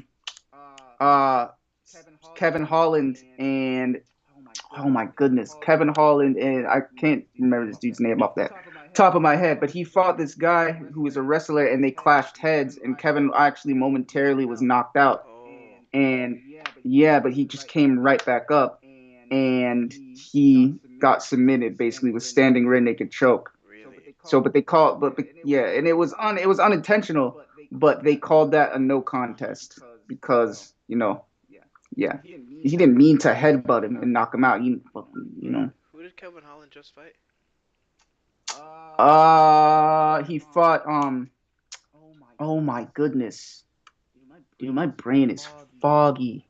Speaker 1: Kevin Holland and oh my goodness, Kevin Holland and I can't remember this dude's name off that top of my head, but he fought this guy who was a wrestler and they clashed heads and Kevin actually momentarily was knocked out
Speaker 2: Oh,
Speaker 1: and yeah, but he just came right back up and he got submitted basically with standing rear naked choke.
Speaker 2: really?
Speaker 1: So, but they called, but yeah, and it was unintentional, but they called that a no contest because yeah, he didn't mean to headbutt him and knock him out. You know,
Speaker 2: Who did Kevin Holland just fight?
Speaker 1: he fought oh my goodness, dude, my brain is foggy.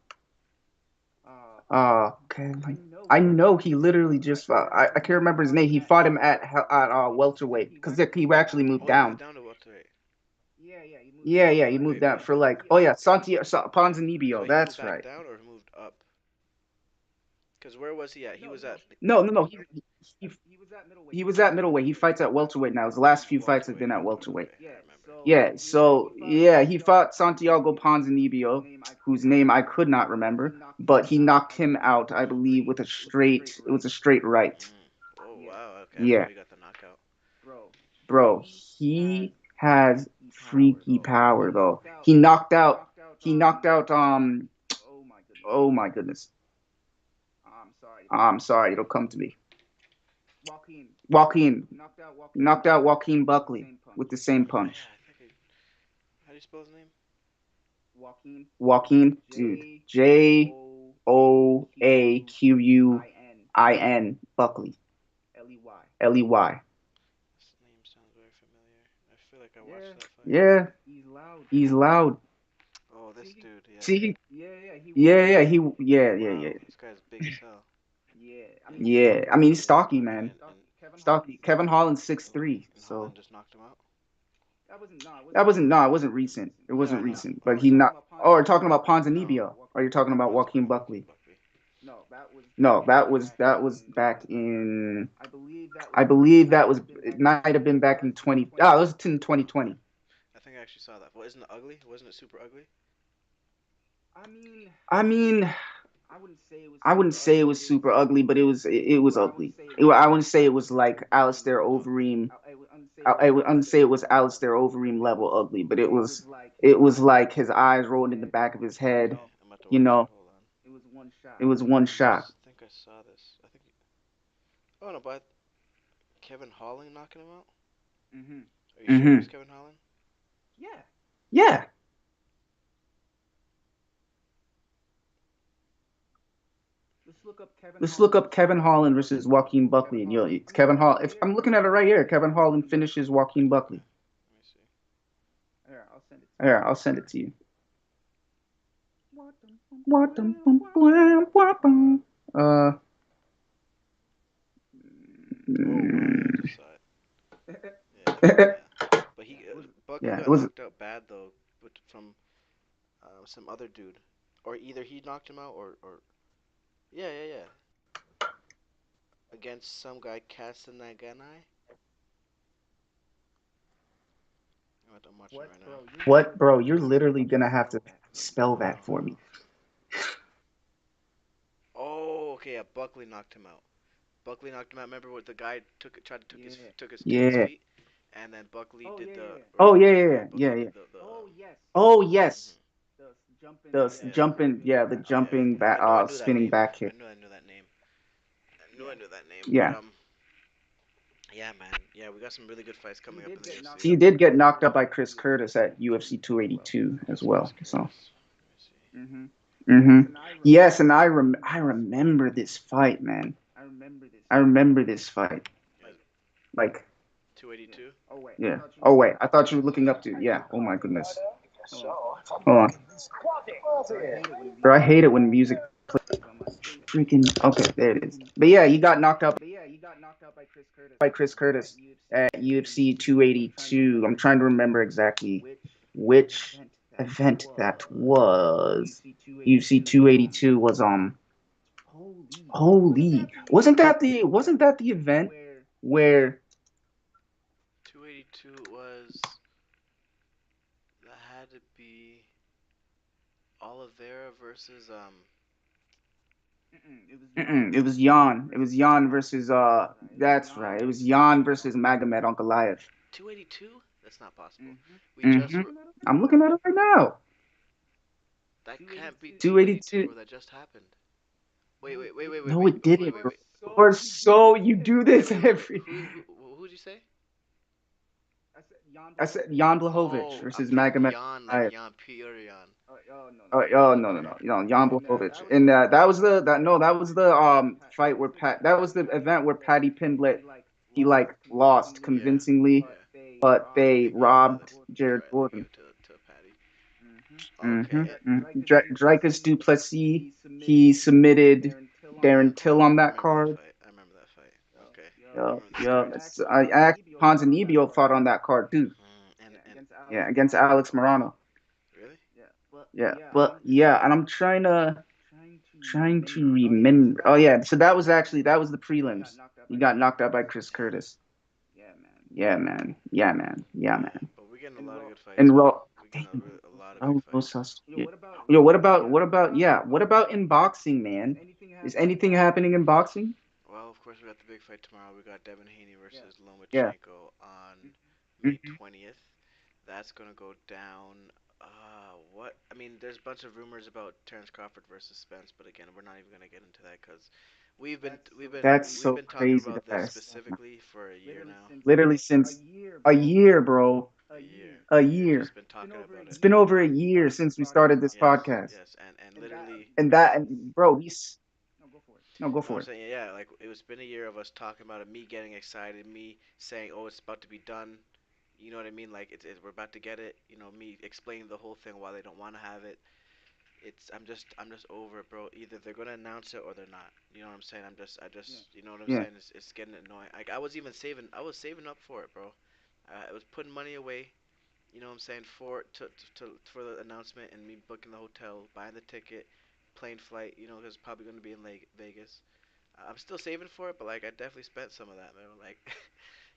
Speaker 1: Okay, like, I know he literally just fought. I can't remember his name. He fought him at welterweight because he actually moved
Speaker 2: Oh, he moved
Speaker 1: down.
Speaker 2: down to welterweight.
Speaker 1: Yeah, he moved down for like oh yeah, Santiago
Speaker 2: So
Speaker 1: Ponzinibbio.
Speaker 2: he moved
Speaker 1: That's
Speaker 2: back
Speaker 1: right.
Speaker 2: down or he moved up? Cause where was he at? He was at
Speaker 1: No. He he was at middleweight. He fights at welterweight now. His last few fights have
Speaker 2: welterweight.
Speaker 1: been at
Speaker 2: Okay,
Speaker 1: welterweight.
Speaker 2: okay, I remember.
Speaker 1: Yeah, so yeah, he fought Santiago Ponzinibbio, whose name I could not remember, but he knocked him out, I believe, with a straight. It was a straight right.
Speaker 2: Mm. Oh wow. Okay, so
Speaker 1: Yeah,
Speaker 2: he got the knockout.
Speaker 1: bro, he has freaky power though. He knocked out. Oh my goodness. I'm sorry, it'll come to me. Joaquin knocked out Joaquin Buckley with the same
Speaker 2: Oh
Speaker 1: punch.
Speaker 2: yeah, I think. How do you spell his name?
Speaker 1: Joaquin, dude, Joaquin Buckley, Ley.
Speaker 2: This name sounds very familiar. I feel like I watched that fight.
Speaker 1: Yeah, he's loud.
Speaker 2: Oh, this dude. Yeah.
Speaker 1: See, yeah, yeah.
Speaker 2: Wow, this guy's big as hell.
Speaker 1: Yeah, I mean he's stocky,
Speaker 2: Okay,
Speaker 1: man.
Speaker 2: and
Speaker 1: Stocky. Kevin Holland's 6'3",
Speaker 2: and
Speaker 1: so
Speaker 2: Holland just knocked him out.
Speaker 1: that wasn't no, it wasn't recent. It
Speaker 2: Yeah,
Speaker 1: wasn't
Speaker 2: I know.
Speaker 1: recent, but
Speaker 2: Oh
Speaker 1: he not. Oh, we're talking about
Speaker 2: no,
Speaker 1: Ponzinibbio. Or you're talking about Joaquin
Speaker 2: Joaquin
Speaker 1: Buckley?
Speaker 2: Buckley.
Speaker 1: No, that was back in. I believe that was it might have been back in 20. Ah, it was in 2020.
Speaker 2: I think I actually saw that. Well, isn't it ugly? Wasn't it super ugly?
Speaker 1: I mean, I wouldn't say it was super ugly, but it was ugly. I wouldn't say it was like Alistair Overeem. I wouldn't say it was Alistair Overeem level ugly, but it was like his eyes rolled in the back of his head.
Speaker 2: Okay, I'm about to
Speaker 1: You
Speaker 2: watch it.
Speaker 1: know,
Speaker 2: Hold on.
Speaker 1: it was one shot.
Speaker 2: I think I saw this. I think. Oh no, but Kevin Holland knocking him out. Are you sure it was
Speaker 1: Hmm.
Speaker 2: Kevin Holland?
Speaker 1: Yeah. Let's look up Kevin Holland versus Joaquin Buckley, and it's Kevin Hall. If I'm looking at it right here, Kevin Holland finishes Joaquin
Speaker 2: Okay,
Speaker 1: Buckley.
Speaker 2: let me see.
Speaker 1: Here, I'll send it to you. Uh,
Speaker 2: Oh wow, yeah, I
Speaker 1: mm,
Speaker 2: just saw it. Yeah, yeah. But Buckley
Speaker 1: yeah, it
Speaker 2: got
Speaker 1: was.
Speaker 2: knocked out bad though, but from some other dude, or either he knocked him out or yeah, yeah, yeah, against some guy Castanagani. I'm watching it right now.
Speaker 1: What, bro? You're literally gonna have to spell that for me.
Speaker 2: Oh, okay, yeah, Buckley knocked him out. Buckley knocked him out. Remember what the guy tried to took his
Speaker 1: Yeah.
Speaker 2: feet, and then Buckley did the
Speaker 1: Oh yeah,
Speaker 2: yeah, Buckley
Speaker 1: yeah.
Speaker 2: did the.
Speaker 1: Oh yes, the
Speaker 2: Yeah,
Speaker 1: jumping, yeah, the
Speaker 2: yeah.
Speaker 1: jumping back,
Speaker 2: I know I knew that
Speaker 1: spinning
Speaker 2: name.
Speaker 1: back
Speaker 2: I
Speaker 1: kick.
Speaker 2: knew I knew that name. I knew I knew that name. But
Speaker 1: Yeah.
Speaker 2: yeah, man. Yeah, we got some really good fights coming up in the UFC.
Speaker 1: He did get knocked out by Chris Curtis at UFC 282 as
Speaker 2: Who's
Speaker 1: well.
Speaker 2: Chris
Speaker 1: So.
Speaker 2: Curtis? Let me see.
Speaker 1: Yes, and I remember this fight, man. I remember this fight.
Speaker 2: Yeah,
Speaker 1: Like,
Speaker 2: 282.
Speaker 1: yeah. Oh wait, I thought you were looking up to. Yeah. Oh my goodness. Hold on. Hold on. Bro, I hate it when music freaking. Okay, there it is. But yeah, he got knocked out by Chris Curtis at UFC 282. I'm trying to remember exactly which event that was. UFC 282 was holy. Wasn't that the event where
Speaker 2: 282 was that had to be Oliveira versus
Speaker 1: it was Jan. It was Jan versus that's right. It was Jan versus Magomed on Goliath.
Speaker 2: 282. That's not possible. We just
Speaker 1: Hmm.
Speaker 2: were.
Speaker 1: I'm looking at it right now.
Speaker 2: That can't be 282,
Speaker 1: 282.
Speaker 2: bro. That just happened. Wait, wait, wait, wait, wait,
Speaker 1: No,
Speaker 2: wait,
Speaker 1: it
Speaker 2: wait,
Speaker 1: didn't,
Speaker 2: wait,
Speaker 1: bro.
Speaker 2: wait.
Speaker 1: Or so you do
Speaker 2: Wait,
Speaker 1: this
Speaker 2: wait, wait, wait.
Speaker 1: every.
Speaker 2: Who'd you say?
Speaker 1: I said Jan Blachowicz
Speaker 2: Oh, I'm
Speaker 1: versus
Speaker 2: thinking
Speaker 1: Magomed
Speaker 2: Jan, like
Speaker 1: Goliath.
Speaker 2: Jan, pure Jan.
Speaker 1: Oh no no no no Jan Blachowicz. And that was the fight where that was the event where Paddy Pimblett he like lost
Speaker 2: Yeah,
Speaker 1: convincingly,
Speaker 2: yeah.
Speaker 1: but they
Speaker 2: They gave the
Speaker 1: robbed Jared
Speaker 2: right. They gave
Speaker 1: Jordan.
Speaker 2: it to Patty.
Speaker 1: Mm-hmm.
Speaker 2: Okay.
Speaker 1: Dricus Duplessis he submitted Darren Till on
Speaker 2: I
Speaker 1: that
Speaker 2: remember that
Speaker 1: card.
Speaker 2: fight. I remember that fight. Okay. I
Speaker 1: Yeah,
Speaker 2: remember that
Speaker 1: yeah.
Speaker 2: card.
Speaker 1: I actually Ponzinibbio fought on that card too.
Speaker 2: And
Speaker 1: Yeah, against Alex Morano.
Speaker 2: really?
Speaker 1: Yeah, but yeah, and I'm trying to remember. Oh yeah, so that was the prelims. He got knocked out by Chris Curtis. Yeah, man. Yeah, man. Yeah,
Speaker 2: Yeah.
Speaker 1: man.
Speaker 2: But we're getting a lot of good fights,
Speaker 1: And
Speaker 2: man.
Speaker 1: Raw.
Speaker 2: We're getting
Speaker 1: Damn,
Speaker 2: a lot of big
Speaker 1: Raul
Speaker 2: fights.
Speaker 1: Rosas. Yeah. Yo, what about yeah? What about in boxing, man? Is anything happening in boxing?
Speaker 2: Well, of course, we got the big fight tomorrow. We got Devin Haney versus
Speaker 1: Yeah.
Speaker 2: Lomachenko on May
Speaker 1: Hmm.
Speaker 2: 20th. That's gonna go down. What? I mean, there's a bunch of rumors about Terrence Crawford versus Spence, but again, we're not even gonna get into that because
Speaker 1: That's
Speaker 2: we've
Speaker 1: so
Speaker 2: been talking
Speaker 1: crazy
Speaker 2: about
Speaker 1: that
Speaker 2: this
Speaker 1: I said, man.
Speaker 2: specifically for a year now.
Speaker 1: Literally since a year, bro.
Speaker 2: A year.
Speaker 1: A
Speaker 2: We've just
Speaker 1: year.
Speaker 2: been talking about
Speaker 1: It's
Speaker 2: it.
Speaker 1: been over a year since we started this
Speaker 2: Yes,
Speaker 1: podcast.
Speaker 2: yes, and literally,
Speaker 1: And bro, no, go
Speaker 2: no, I'm
Speaker 1: for it.
Speaker 2: saying yeah, like it was been a year of us talking about it, me getting excited, me saying, oh, it's about to be done. You know what I mean? Like we're about to get it. You know, me explaining the whole thing why they don't want to have it. I'm just over it, bro. Either they're gonna announce it or they're not. You know what I'm saying? You know what I'm
Speaker 1: Yeah.
Speaker 2: saying? It's getting annoying. Like I was saving up for it, bro. I was putting money away. You know what I'm saying for the announcement and me booking the hotel, buying the ticket, plane flight. You know, because probably gonna be in Vegas. I'm still saving for it, but like I definitely spent some of that, man. Like,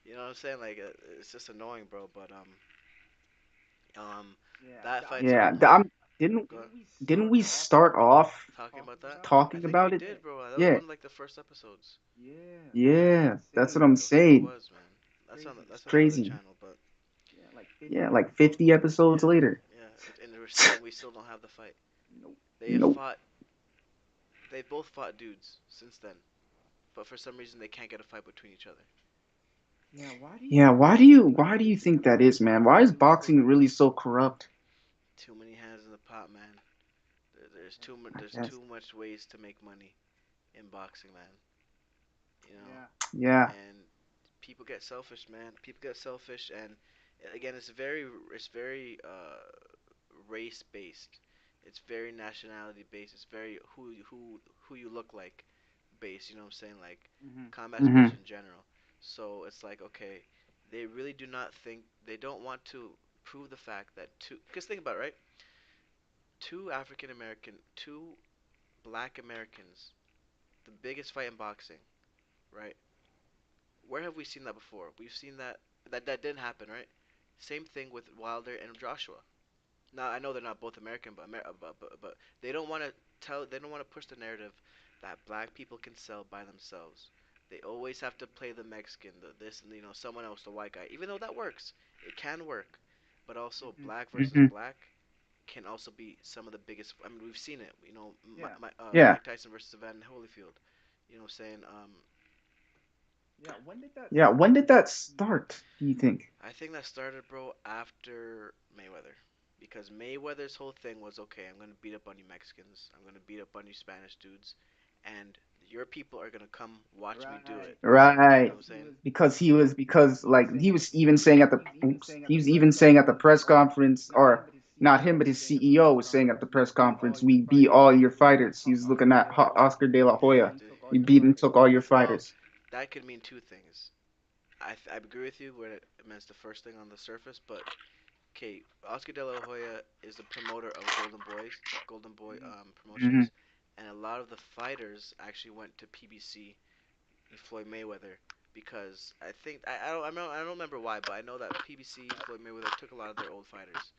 Speaker 2: you know what I'm saying? Like, it's just annoying, bro. But um, that fight
Speaker 1: Yeah.
Speaker 2: tomorrow.
Speaker 1: Didn't
Speaker 2: Go ahead.
Speaker 1: didn't we start off
Speaker 2: Talking about that? I
Speaker 1: talking
Speaker 2: think we
Speaker 1: about it?
Speaker 2: did, bro. That was
Speaker 1: Yeah.
Speaker 2: one of like the first episodes.
Speaker 1: Yeah. That's what I'm
Speaker 2: It
Speaker 1: saying.
Speaker 2: was, man.
Speaker 1: It's
Speaker 2: That's on the other
Speaker 1: crazy.
Speaker 2: channel, but
Speaker 1: Yeah, like 50 episodes
Speaker 2: yeah,
Speaker 1: later.
Speaker 2: yeah. And we still don't have the fight. They have
Speaker 1: Nope.
Speaker 2: fought. They both fought dudes since then, but for some reason they can't get a fight between each other.
Speaker 1: Yeah, why do you think that is, man? Why is boxing really so corrupt?
Speaker 2: Too many hands in the pot, man. There's
Speaker 1: That's,
Speaker 2: too much ways to make money in boxing, man. You know,
Speaker 1: yeah.
Speaker 2: and people get selfish, man. People get selfish, and again, it's very race based. It's very nationality based. It's very who you look like based. You know what I'm saying? Like combat sports
Speaker 1: Hmm.
Speaker 2: in general. So it's like okay, they really do not think they don't want to prove the fact that two. Because think about it, right? Two African American, two Black Americans, the biggest fight in boxing, right? Where have we seen that before? We've seen that didn't happen, right? Same thing with Wilder and Joshua. Now I know they're not both American, but they don't want to push the narrative that black people can sell by themselves. They always have to play the Mexican, the this, and someone else, the white guy. Even though that works, it can work, but also black versus
Speaker 1: Hmm.
Speaker 2: black can also be some of the biggest. I mean, we've seen it.
Speaker 1: Yeah.
Speaker 2: Mike Tyson versus Evander Holyfield. You know what I'm saying?
Speaker 1: Yeah. When did that start, do you think?
Speaker 2: I think that started, bro, after Mayweather. Because Mayweather's whole thing was okay, I'm going to beat up on you Mexicans. I'm going to beat up on you Spanish dudes. And your people are going to come watch me do it. You know
Speaker 1: Right.
Speaker 2: what I'm saying?
Speaker 1: Because like he was even saying at the oops, he was even saying at the press conference or not him, but his CEO was saying at the press conference, "We beat all your fighters." He was looking at Oscar De La
Speaker 2: Yeah,
Speaker 1: Hoya. We
Speaker 2: yeah.
Speaker 1: beat and took all your
Speaker 2: Well,
Speaker 1: fighters.
Speaker 2: that could mean two things. I agree with you when it means the first thing on the surface, but okay, Oscar De La Hoya is the promoter of Golden Boys, Golden Boy
Speaker 1: Mm-hmm.
Speaker 2: Promotions, and a lot of the fighters actually went to PBC, Floyd Mayweather, because I don't remember why, but I know that PBC Floyd Mayweather took a lot of their old fighters,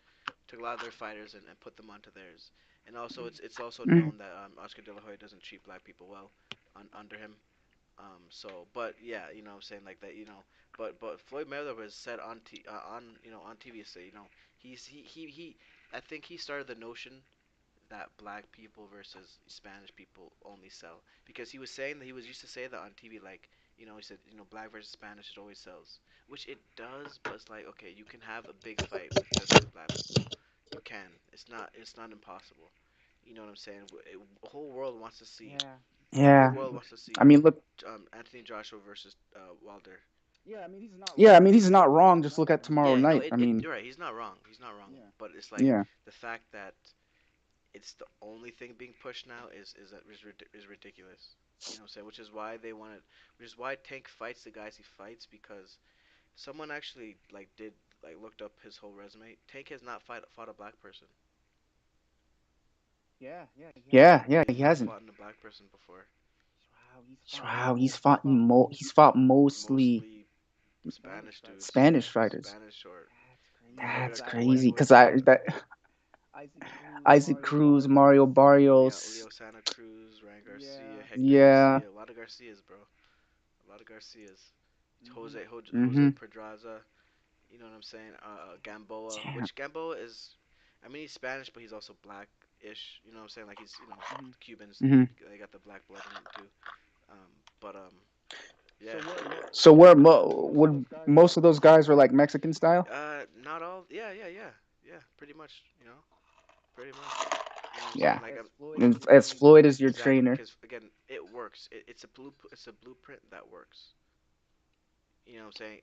Speaker 2: took a lot of their fighters and put them onto theirs, and also it's also
Speaker 1: Mm-hmm.
Speaker 2: known that Oscar De La Hoya doesn't treat black people well under him. But yeah, you know what I'm saying like that, but Floyd Mayweather was said on TV, say, he I think he started the notion that black people versus Spanish people only sell, because he was saying that he was used to say that on TV, like, he said, black versus Spanish, it always sells, which it does, but it's like, okay, you can have a big fight with just two black people. You can. It's not impossible. You know what I'm saying? The whole world wants to see. The whole
Speaker 1: Yeah.
Speaker 2: world wants to
Speaker 1: I
Speaker 2: see
Speaker 1: mean, look.
Speaker 2: Anthony Joshua versus Wilder.
Speaker 1: Yeah, I mean, he's not wrong. Just look at tomorrow
Speaker 2: Yeah, no,
Speaker 1: night. I mean,
Speaker 2: you're right. He's not wrong. He's not wrong. But it's like
Speaker 1: yeah.
Speaker 2: the fact that it's the only thing being pushed now is ridiculous. You know what I'm saying? Which is why Tank fights the guys he fights, because someone actually looked up his whole resume. Tank has not fought a black person.
Speaker 1: Yeah, yeah,
Speaker 2: He's
Speaker 1: he
Speaker 2: not
Speaker 1: hasn't.
Speaker 2: fought a black person before.
Speaker 1: Wow, he's fought mostly
Speaker 2: Mostly Spanish dudes,
Speaker 1: Spanish fighters.
Speaker 2: Spanish or maybe
Speaker 1: That's
Speaker 2: like Puerto
Speaker 1: crazy. Cause
Speaker 2: Rican.
Speaker 1: I that Isaac Cruz, Mario
Speaker 2: Leo
Speaker 1: Barrios.
Speaker 2: Santa Cruz, Ryan Garcia, Hector
Speaker 1: Yeah.
Speaker 2: Garcia, a lot of Garcias, bro. A lot of Garcias. Jose
Speaker 1: Mm-hmm.
Speaker 2: Pedraza, you know what I'm saying? Gamboa,
Speaker 1: Damn.
Speaker 2: which Gamboa is, I mean, he's Spanish, but he's also black-ish. You know what I'm saying? Like the Cubans,
Speaker 1: Mm-hmm.
Speaker 2: they got the black blood in them too. But yeah.
Speaker 1: So would most of those guys were like Mexican style?
Speaker 2: Not all. Yeah, yeah, yeah, yeah. Pretty much. Pretty much. You know what I'm saying?
Speaker 1: Yeah.
Speaker 2: Like I'm
Speaker 1: As Floyd is your
Speaker 2: exactly,
Speaker 1: trainer.
Speaker 2: because again, it works. It's a blueprint that works. You know what I'm saying?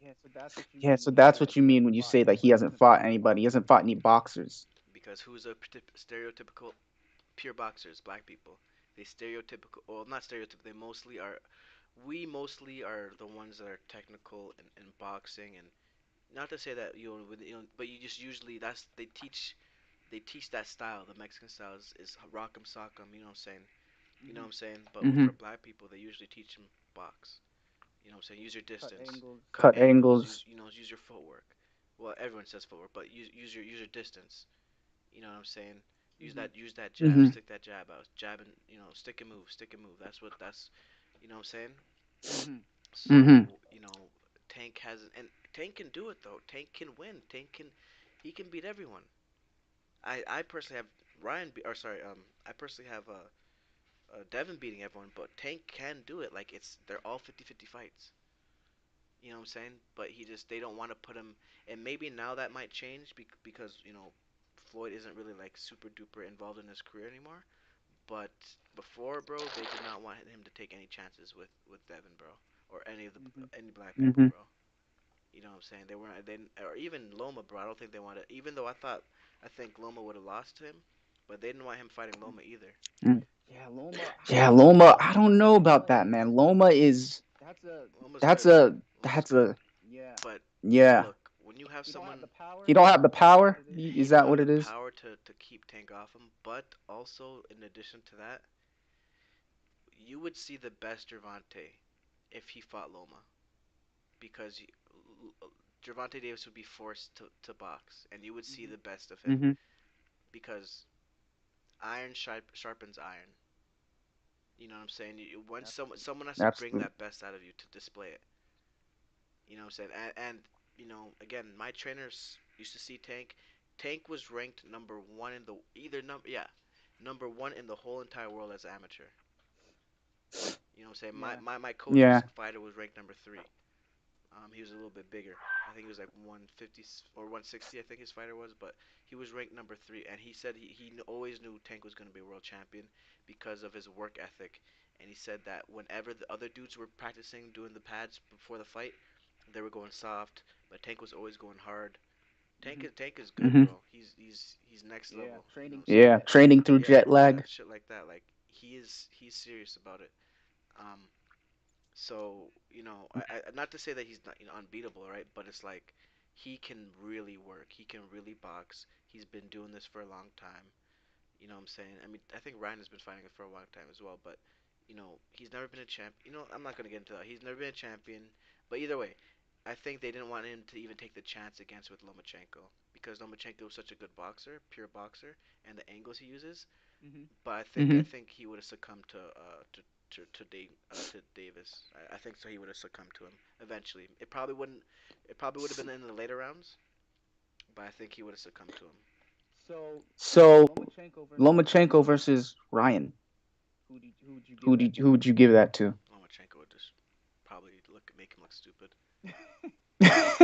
Speaker 1: Yeah, so that's what you mean when you say that he hasn't fought anybody. He hasn't fought any boxers.
Speaker 2: Because who's a stereotypical pure boxers? Black people. They stereotypical, well, not stereotypical. They mostly are. We mostly are the ones that are technical in boxing, and not to say that but you just usually they teach that style. The Mexican style is rock 'em, sock 'em. You know what I'm saying? You know what I'm saying? But
Speaker 1: Mm-hmm.
Speaker 2: for black people, they usually teach them box. You know what I'm saying? Use your distance, cut
Speaker 1: Cut
Speaker 2: angles,
Speaker 1: angles.
Speaker 2: use your footwork. Well, everyone says footwork, but use your distance. You know what I'm saying? Use that jab,
Speaker 1: Mm-hmm.
Speaker 2: stick that jab out, jab and stick and move. That's you know what I'm saying?
Speaker 1: Mm-hmm.
Speaker 2: So, Tank has, and Tank can do it though. Tank can win. He can beat everyone. I personally have or sorry, I personally have Devin beating everyone, but Tank can do it. Like, they're all 50-50 fights. You know what I'm saying? But they don't want to put him, and maybe now that might change because Floyd isn't really like super duper involved in his career anymore. But before, bro, they did not want him to take any chances with Devin, bro, or any black people,
Speaker 1: Mm-hmm.
Speaker 2: bro. You know what I'm saying? They weren't, they or even Loma, bro. I don't think they wanted. Even though I think Loma would have lost to him, but they didn't want him fighting Loma either.
Speaker 1: Yeah, Loma. I don't know about that, man. Loma is
Speaker 2: Loma's
Speaker 1: that's
Speaker 2: good, bro.
Speaker 1: a
Speaker 2: Loma's
Speaker 1: that's
Speaker 2: good.
Speaker 1: a
Speaker 2: But
Speaker 1: yeah.
Speaker 2: look, when you have someone,
Speaker 1: He don't have the power.
Speaker 2: he
Speaker 1: Is
Speaker 2: don't
Speaker 1: that
Speaker 2: have
Speaker 1: what
Speaker 2: the
Speaker 1: it is?
Speaker 2: power to keep Tank off him. But also, in addition to that, you would see the best Gervonta if he fought Loma, because Gervonta Davis would be forced to box, and you would see the best of him,
Speaker 1: Mm-hmm.
Speaker 2: because iron sharpens iron. You know what I'm saying? When someone has to bring
Speaker 1: Absolutely.
Speaker 2: that best out of you to display it. You know what I'm saying? And again, my trainers used to see Tank. Tank was ranked number one in the either number yeah, number one in the whole entire world as amateur. You know what I'm saying? My coach's
Speaker 1: Yeah.
Speaker 2: fighter was ranked number three. He was a little bit bigger. I think he was like 150 or 160. I think his fighter was, but he was ranked number three. And he said he always knew Tank was going to be a world champion because of his work ethic. And he said that whenever the other dudes were practicing doing the pads before the fight, they were going soft, but Tank was always going hard. Tank is good,
Speaker 1: Hmm.
Speaker 2: bro. He's next level. You know what I'm saying?
Speaker 1: Yeah, training through
Speaker 2: Yeah,
Speaker 1: jet
Speaker 2: yeah,
Speaker 1: lag.
Speaker 2: shit like that. Like he's serious about it. Um, so not to say that he's not unbeatable, right? But it's like he can really work. He can really box. He's been doing this for a long time. You know what I'm saying? I mean, I think Ryan has been fighting it for a long time as well, but he's never been a champ. I'm not gonna get into that. He's never been a champion. But either way, I think they didn't want him to even take the chance against with Lomachenko because Lomachenko was such a good boxer, pure boxer, and the angles he uses. But I
Speaker 1: Hmm.
Speaker 2: think he would have succumbed to Davis. I think so. He would have succumbed to him eventually. It probably wouldn't. It probably would have been in the later rounds, but I think he would have succumbed to him.
Speaker 1: So Lomachenko versus Ryan. Who would you give that to?
Speaker 2: Lomachenko would just probably make him look stupid. Yeah.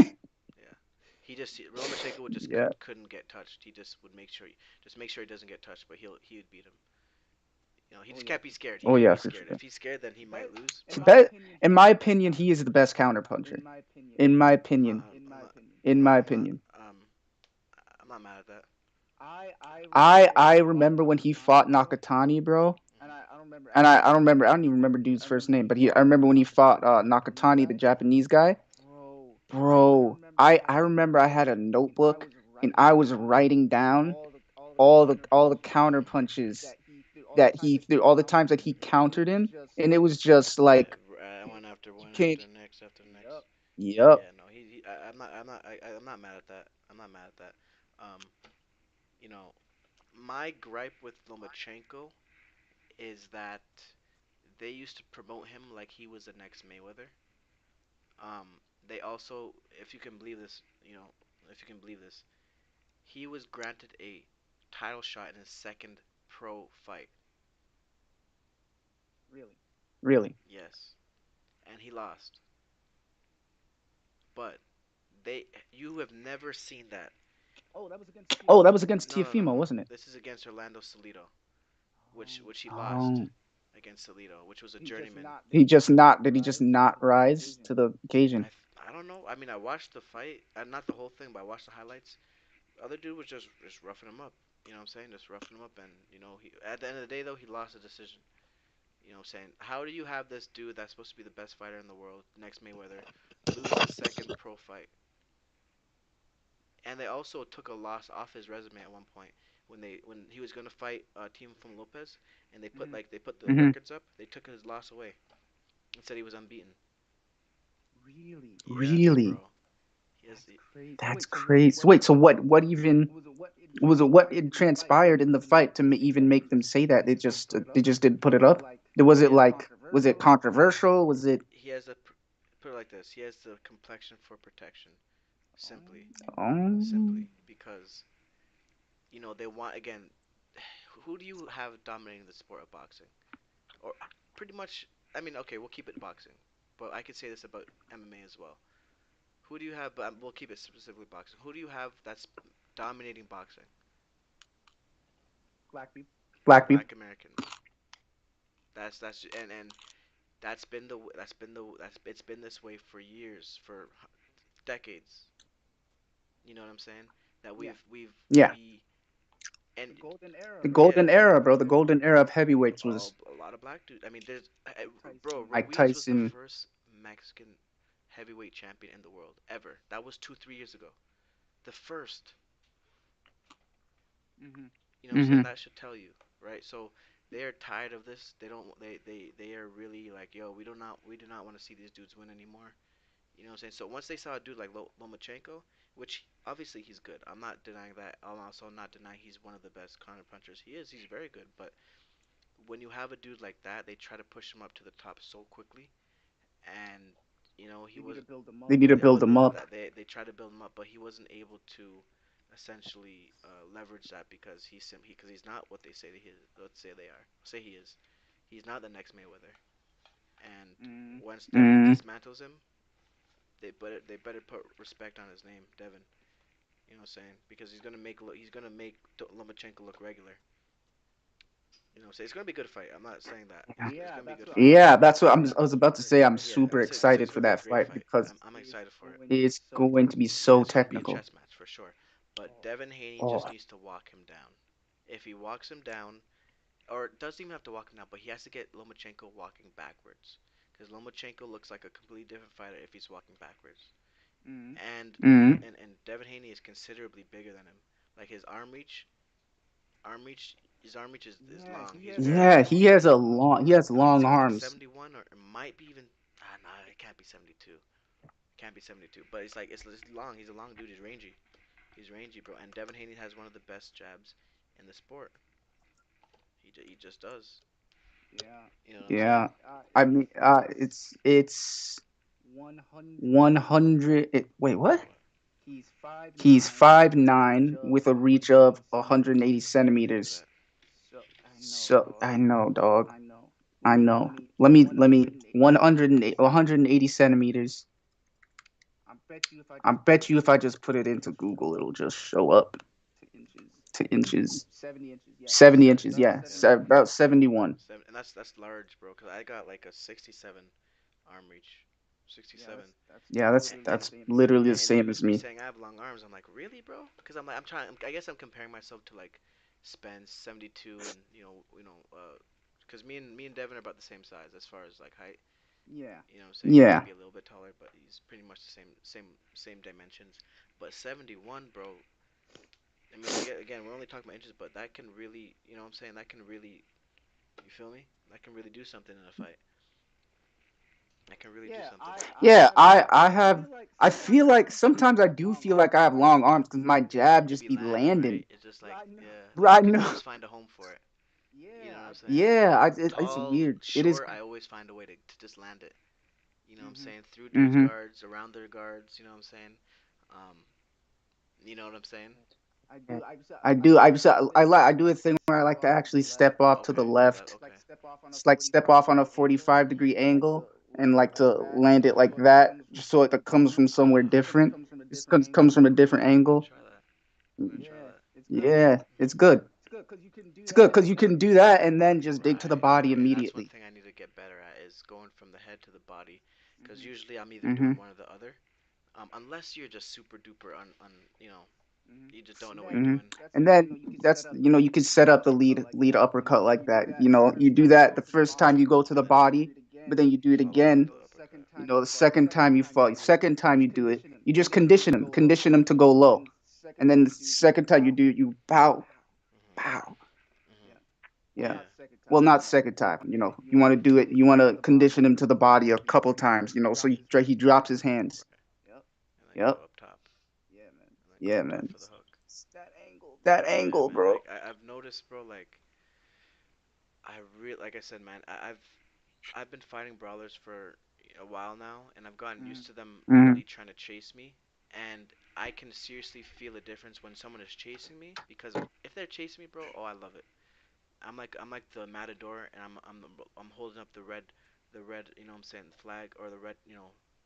Speaker 2: Lomachenko would just
Speaker 1: Yeah.
Speaker 2: couldn't get touched. He just would just make sure he doesn't get touched, but he would beat him. He just can't be scared. He
Speaker 1: Oh
Speaker 2: can't
Speaker 1: yeah,
Speaker 2: be
Speaker 1: for
Speaker 2: scared. If
Speaker 1: sure.
Speaker 2: he's scared, then he might lose. But
Speaker 1: Be- in my opinion, he is the best counterpuncher. In my
Speaker 2: I'm not
Speaker 1: opinion.
Speaker 2: I'm not
Speaker 1: In my opinion.
Speaker 2: I'm not mad at that.
Speaker 1: I remember when he fought Nakatani, bro.
Speaker 2: Hmm.
Speaker 1: And I don't even remember dude's first name, but I remember when he fought Nakatani, the Japanese guy. Bro, I remember I had a notebook and I was writing down all the counter punches that he threw, all the times that he countered him, and it was just like
Speaker 2: One after
Speaker 1: you
Speaker 2: one
Speaker 1: can't.
Speaker 2: after next after next.
Speaker 1: Yep.
Speaker 2: Yeah, no, I'm not mad at that. I'm not mad at that. Um, you know, my gripe with Lomachenko is that they used to promote him like he was the next Mayweather. They also, if you can believe this, if you can believe this, he was granted a title shot in his second pro fight.
Speaker 1: Really.
Speaker 2: Yes, and he lost. But you have never seen that.
Speaker 1: Oh, that was against
Speaker 2: No, no, no,
Speaker 1: Tiafimo,
Speaker 2: no.
Speaker 1: wasn't it?
Speaker 2: This is against Orlando Salido, which he lost
Speaker 1: Oh.
Speaker 2: against Salido, which was a journeyman.
Speaker 1: Did he just not rise to the occasion?
Speaker 2: I don't know. I mean, I watched the fight, not the whole thing, but I watched the highlights. The other dude was just roughing him up. You know what I'm saying? Just roughing him up, and he at the end of the day though he lost the decision. You know what I'm saying? How do you have this dude that's supposed to be the best fighter in the world, next Mayweather, lose his second pro fight? And they also took a loss off his resume at one point when he was gonna fight Team from Lopez, and they put the
Speaker 1: Hmm.
Speaker 2: records up. They took his loss away and said he was unbeaten. Yes,
Speaker 1: Really?
Speaker 2: bro. He has the
Speaker 1: That's crazy. Wait, so what even was it? What it transpired in the fight to even make them say that? They just didn't put it up. Was it
Speaker 2: he
Speaker 1: like was it controversial? Was it?
Speaker 2: he has a put it like this. He has the complexion for protection. Simply,
Speaker 1: Um,
Speaker 2: simply because they want again. Who do you have dominating the sport of boxing? Or pretty much. I mean, okay, we'll keep it boxing, but I could say this about MMA as well. Who do you have? But we'll keep it specifically boxing. Who do you have that's dominating boxing?
Speaker 1: black people.
Speaker 2: Black Americans. That's and that's it's been this way for years, for decades. You know what I'm saying? That
Speaker 1: Yeah,
Speaker 2: we and
Speaker 1: the
Speaker 2: yeah,
Speaker 1: golden era, bro. The golden era of heavyweights was
Speaker 2: a lot of black dudes. I mean, bro,
Speaker 1: Mike
Speaker 2: Ruiz was the
Speaker 1: Tyson.
Speaker 2: first Mexican heavyweight champion in the world ever. That was 3 years ago. The first. You know what I'm saying?
Speaker 1: Hmm.
Speaker 2: That should tell you, right? So they are tired of this. They don't. They are really like, yo, we do not want to see these dudes win anymore. You know what I'm saying? So once they saw a dude like Lomachenko, which obviously he's good. I'm not denying that. I'm also not denying he's one of the best counter punchers. He is. He's very good. But when you have a dude like that, they try to push him up to the top so quickly, and he was.
Speaker 1: They need to build them up.
Speaker 2: They try to build him up, but he wasn't able to essentially leverage that because he's not what they say that he is. Let's say they are. Say he is. He's not the next Mayweather. And once Devin
Speaker 1: Mm.
Speaker 2: dismantles him, they better put respect on his name, Devin. You know what I'm saying? Because he's gonna make Lomachenko look regular. You know what I'm saying? It's gonna be a good fight. I'm not saying that. It's gonna be a good fight.
Speaker 1: Yeah, that's what I was about to say. I'm
Speaker 2: Yeah,
Speaker 1: super
Speaker 2: it's
Speaker 1: excited
Speaker 2: gonna
Speaker 1: for
Speaker 2: be a
Speaker 1: that
Speaker 2: great
Speaker 1: fight
Speaker 2: fight.
Speaker 1: because
Speaker 2: I'm excited for it.
Speaker 1: it's going to be
Speaker 2: Yeah,
Speaker 1: so
Speaker 2: it's gonna be a
Speaker 1: technical.
Speaker 2: chess match for sure. But Devin Haney
Speaker 1: Oh.
Speaker 2: just needs to walk him down. If he walks him down, or doesn't even have to walk him down, but he has to get Lomachenko walking backwards, because Lomachenko looks like a completely different fighter if he's walking backwards. And
Speaker 1: Mm.
Speaker 2: Devin Haney is considerably bigger than him. Like arm reach, his arm reach is long. He's very
Speaker 1: Yeah,
Speaker 2: long.
Speaker 1: he has
Speaker 2: I would
Speaker 1: long
Speaker 2: say like
Speaker 1: arms.
Speaker 2: 71 or it might be even. Ah, no, it can't be 72. Can't be 72. But it's like it's long. He's a long dude. He's rangy. He's rangy, bro. And Devin Haney has one of the best jabs in the sport. He just does. You know what I'm saying?
Speaker 1: Yeah. I mean, it's 100. Wait, what?
Speaker 2: What?
Speaker 1: He's 5'9" with a reach of 180
Speaker 2: Let me look at
Speaker 1: centimeters.
Speaker 2: that.
Speaker 1: So I know, dog. I know. Let me 180 centimeters. I bet you if I just put it into Google, it'll just show up to inches. 70 inches,
Speaker 2: 70.
Speaker 1: yeah.
Speaker 2: Yeah.
Speaker 1: About 71.
Speaker 2: And that's large, bro. Cause I got like a 67 arm reach. 67.
Speaker 1: Yeah, that's literally the
Speaker 2: And
Speaker 1: same as
Speaker 2: dudes be
Speaker 1: me.
Speaker 2: saying I have long arms. I'm like, really, bro? Because I'm like, I'm trying. I guess I'm comparing myself to like Spence, 72, and because me and Devin are about the same size as far as like height. You know what I'm saying? He
Speaker 1: Yeah.
Speaker 2: might be a little bit taller, but he's pretty much the same dimensions. But 71, bro. I mean, again, we're only talking about inches, but that can really, you know what I'm saying? That can really, you feel me? That can really do something in a fight. That can really do something.
Speaker 1: Yeah, I feel like sometimes I do feel like I have long arms because my jab
Speaker 2: It
Speaker 1: just
Speaker 2: be
Speaker 1: be
Speaker 2: landing, right?
Speaker 1: landing.
Speaker 2: It's just like, yeah,
Speaker 1: Bro,
Speaker 2: like
Speaker 1: I
Speaker 2: you can
Speaker 1: know.
Speaker 2: always find a home for it. You know what I'm saying?
Speaker 1: Yeah, it's
Speaker 2: Tall,
Speaker 1: weird. It is.
Speaker 2: short, I always find a way to just land it. You know what I'm saying? Through dudes'
Speaker 1: Mm-hmm.
Speaker 2: guards, around their guards. You know what I'm saying? Um, you know what I'm saying?
Speaker 1: Yeah. I do a thing where I like to actually step off to the
Speaker 2: Okay,
Speaker 1: left.
Speaker 2: okay.
Speaker 1: It's like step off on a 45-degree angle and like to land it like that, just so it comes from somewhere different. It comes from a different
Speaker 2: I'm gonna
Speaker 1: angle.
Speaker 2: try that. I'm gonna try that.
Speaker 1: Yeah, it's
Speaker 2: Hmm.
Speaker 1: good. It's good because you can do that and then just dig to the
Speaker 2: Right.
Speaker 1: body
Speaker 2: Okay, that's one
Speaker 1: immediately.
Speaker 2: thing I need to get better at is going from the head to the body, because usually I'm either
Speaker 1: Mm-hmm.
Speaker 2: doing one or the other. Unless you're just super duper you know, you just don't know what you're
Speaker 1: Hmm.
Speaker 2: doing.
Speaker 1: And then that's you can set up the lead uppercut like that. You do that the first time you go to the body, but then you do it
Speaker 2: Follow it up with
Speaker 1: again.
Speaker 2: the uppercut.
Speaker 1: The second time you fall, second time you do it, you just condition them to go low, and then the second time you do it, you pow,
Speaker 2: Mhm.
Speaker 1: pow.
Speaker 2: Mhm.
Speaker 1: Yeah.
Speaker 2: Yeah.
Speaker 1: Well, not second time. You want to do it. You want to condition him to the body a couple times. So he drops his hands.
Speaker 2: Right. And then go
Speaker 1: Yep.
Speaker 2: up top. And then go
Speaker 1: Yeah,
Speaker 2: up top
Speaker 1: man.
Speaker 2: for the hook.
Speaker 1: That
Speaker 2: Yeah,
Speaker 1: angle,
Speaker 2: man.
Speaker 1: bro.
Speaker 2: I've noticed, bro. Like I said, man. I've been fighting brawlers for a while now, and I've gotten used to them
Speaker 1: Mm-hmm.
Speaker 2: really trying to chase me. And I can seriously feel a difference when someone is chasing me, because if they're chasing me, bro, oh, I love it. I'm like the matador, and I'm holding up the red, what I'm saying, flag, or the red,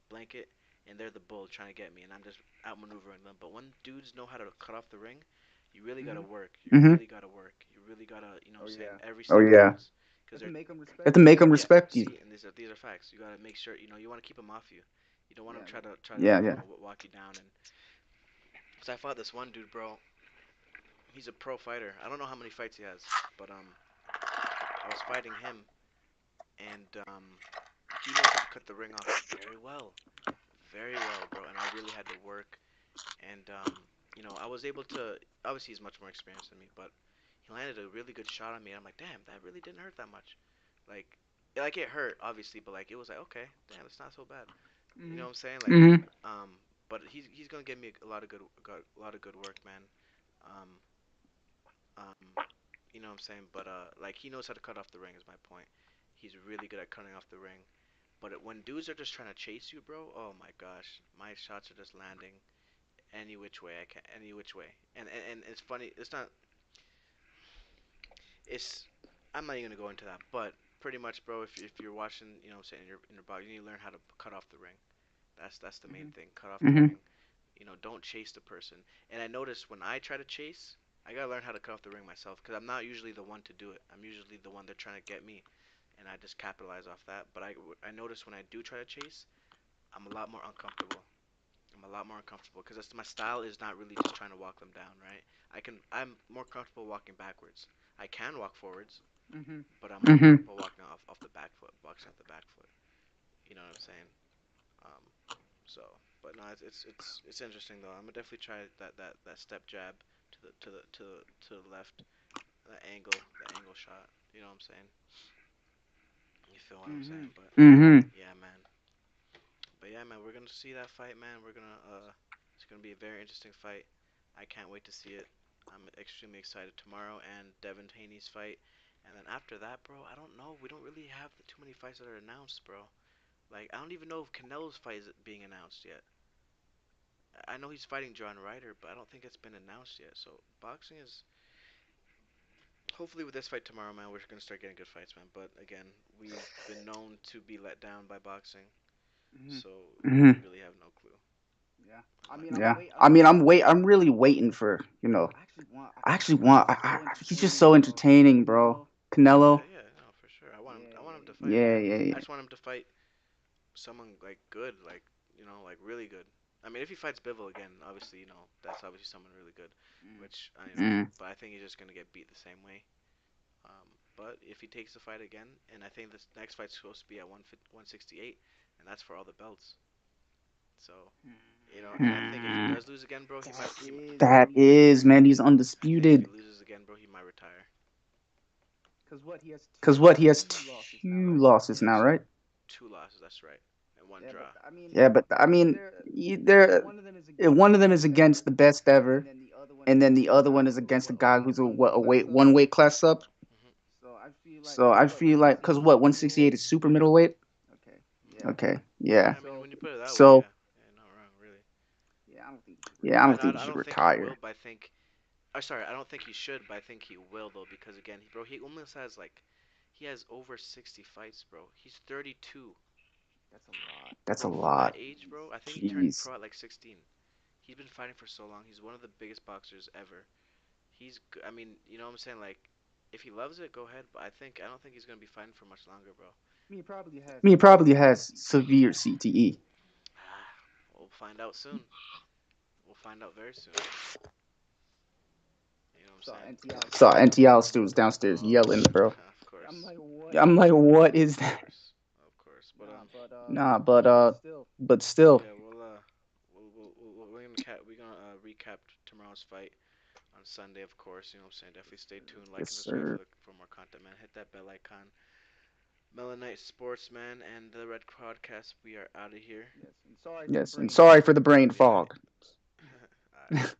Speaker 2: blanket, and they're the bull trying to get me, and I'm just outmaneuvering them. But when dudes know how to cut off the ring, you really gotta work. You
Speaker 1: Mm-hmm.
Speaker 2: really gotta work. You really gotta, what I'm saying, every
Speaker 1: Oh
Speaker 2: step
Speaker 1: yeah.
Speaker 2: counts, because they're
Speaker 1: You have to make them
Speaker 2: yeah.
Speaker 1: respect you.
Speaker 2: See, and these are facts. You gotta make sure you want to keep them off you. You don't want them try to
Speaker 1: Yeah, yeah.
Speaker 2: walk you down. And cause I fought this one dude, bro. He's a pro fighter. I don't know how many fights he has, but I was fighting him, and he knows how to cut the ring off very well, bro. And I really had to work, and I was able to. Obviously, he's much more experienced than me, but he landed a really good shot on me. And I'm like, damn, that really didn't hurt that much. Like, like it hurt, obviously, but like it was like, okay, damn, it's not so bad. You know what I'm saying? Like,
Speaker 1: Mm-hmm.
Speaker 2: but he's gonna give me a lot of good work, man. Um, um, you know what I'm saying? But like he knows how to cut off the ring is my point. He's really good at cutting off the ring. But when dudes are just trying to chase you, bro, oh my gosh, my shots are just landing any which way I can, any which way. And it's funny. It's not. It's. I'm not even gonna go into that. But pretty much, bro, if you're watching, what I'm saying, in your box, you need to learn how to cut off the ring. That's the main thing. Cut off the
Speaker 1: Mm-hmm.
Speaker 2: ring. Don't chase the person. And I notice when I try to chase, I gotta learn how to cut off the ring myself, because I'm not usually the one to do it. I'm usually the one they're trying to get me, and I just capitalize off that. But I notice when I do try to chase, I'm a lot more uncomfortable. I'm a lot more uncomfortable because my style is not really just trying to walk them down, right? I'm more comfortable walking backwards. I can walk forwards,
Speaker 1: Mhm.
Speaker 2: but I'm more
Speaker 1: Mhm.
Speaker 2: comfortable walking off the back foot, boxing off the back foot. You know what I'm saying? Um, so, but no, it's interesting though. I'm gonna definitely try that step jab to the left, the angle shot. You know what I'm saying? You feel what I'm
Speaker 1: Mhm.
Speaker 2: saying? But
Speaker 1: Mhm.
Speaker 2: yeah, man. But yeah, man, we're gonna see that fight, man. It's gonna be a very interesting fight. I can't wait to see it. I'm extremely excited tomorrow and Devin Haney's fight. And then after that, bro, I don't know. We don't really have too many fights that are announced, bro. Like I don't even know if Canelo's fight is being announced yet. I know he's fighting John Ryder, but I don't think it's been announced yet. So boxing is hopefully with this fight tomorrow, man, we're gonna start getting good fights, man. But again, we've been known to be let down by boxing,
Speaker 1: Mhm.
Speaker 2: so we
Speaker 1: Mhm.
Speaker 2: really have no clue
Speaker 1: Yeah.
Speaker 2: on like
Speaker 1: Yeah. I mean, I'm really waiting for, I actually want. He's just so entertaining, bro. Canelo.
Speaker 2: yeah, yeah, no, for sure. I want him to fight,
Speaker 1: Yeah,
Speaker 2: man.
Speaker 1: yeah,
Speaker 2: I
Speaker 1: yeah.
Speaker 2: just want him to fight someone like good, like like really good. I mean, if he fights Bivol again, obviously, that's obviously someone really good, which
Speaker 1: Mm.
Speaker 2: but I think he's just gonna get beat the same way. But if he takes the fight again, and I think this next fight's supposed to be at 168, and that's for all the belts. So, and I think if he
Speaker 1: Mm.
Speaker 2: does lose again, bro,
Speaker 1: That is, man. He's
Speaker 2: I think if he
Speaker 1: undisputed.
Speaker 2: loses again, bro, he might retire.
Speaker 1: Cause what? He has two losses
Speaker 2: He
Speaker 1: now,
Speaker 2: has
Speaker 1: right?
Speaker 2: two losses, that's right, and one draw.
Speaker 1: Yeah, but I mean, they're one of them is against the best ever, and then the other one is against a guy who's a weight one weight class up.
Speaker 2: Hmm.
Speaker 1: So I feel like, cause what 168 is super middleweight. Okay, yeah.
Speaker 2: Yeah, I mean, when you put it that way,
Speaker 1: So
Speaker 2: yeah, yeah, not wrong, really.
Speaker 1: yeah, I don't think he
Speaker 2: I
Speaker 1: should
Speaker 2: don't think he will,
Speaker 1: retire.
Speaker 2: but I think. Oh, sorry, I don't think he should, but I think he will though, because again, bro, he almost has like, he has over 60 fights, bro. He's 32,
Speaker 1: That's a
Speaker 2: bro. For that
Speaker 1: lot.
Speaker 2: age, bro, I think he turned
Speaker 1: Jeez.
Speaker 2: pro at like 16. He's been fighting for so long. He's one of the biggest boxers ever. I mean, you know what I'm saying? Like, if he loves it, go ahead. But I don't think he's gonna be fighting for much longer, bro.
Speaker 1: I mean, he probably has severe CTE.
Speaker 2: Ah, we'll find out soon. We'll find out very soon. You know what I'm saying?
Speaker 1: Saw NT Alistair was downstairs
Speaker 2: Oh,
Speaker 1: yelling, bro.
Speaker 2: of course,
Speaker 1: I'm like, what is
Speaker 2: of
Speaker 1: that?
Speaker 2: course, of course. But
Speaker 1: Nah, but
Speaker 2: but
Speaker 1: still.
Speaker 2: yeah, we're gonna recap tomorrow's fight on Sunday, of course. You know what I'm saying? Definitely stay tuned, like
Speaker 1: Yes,
Speaker 2: and subscribe
Speaker 1: sir.
Speaker 2: for more content, man. Hit that bell icon. Melanite Sports, man, and the Red Podcast. We are out of here.
Speaker 1: Yes, and sorry for the brain fog.
Speaker 2: All right.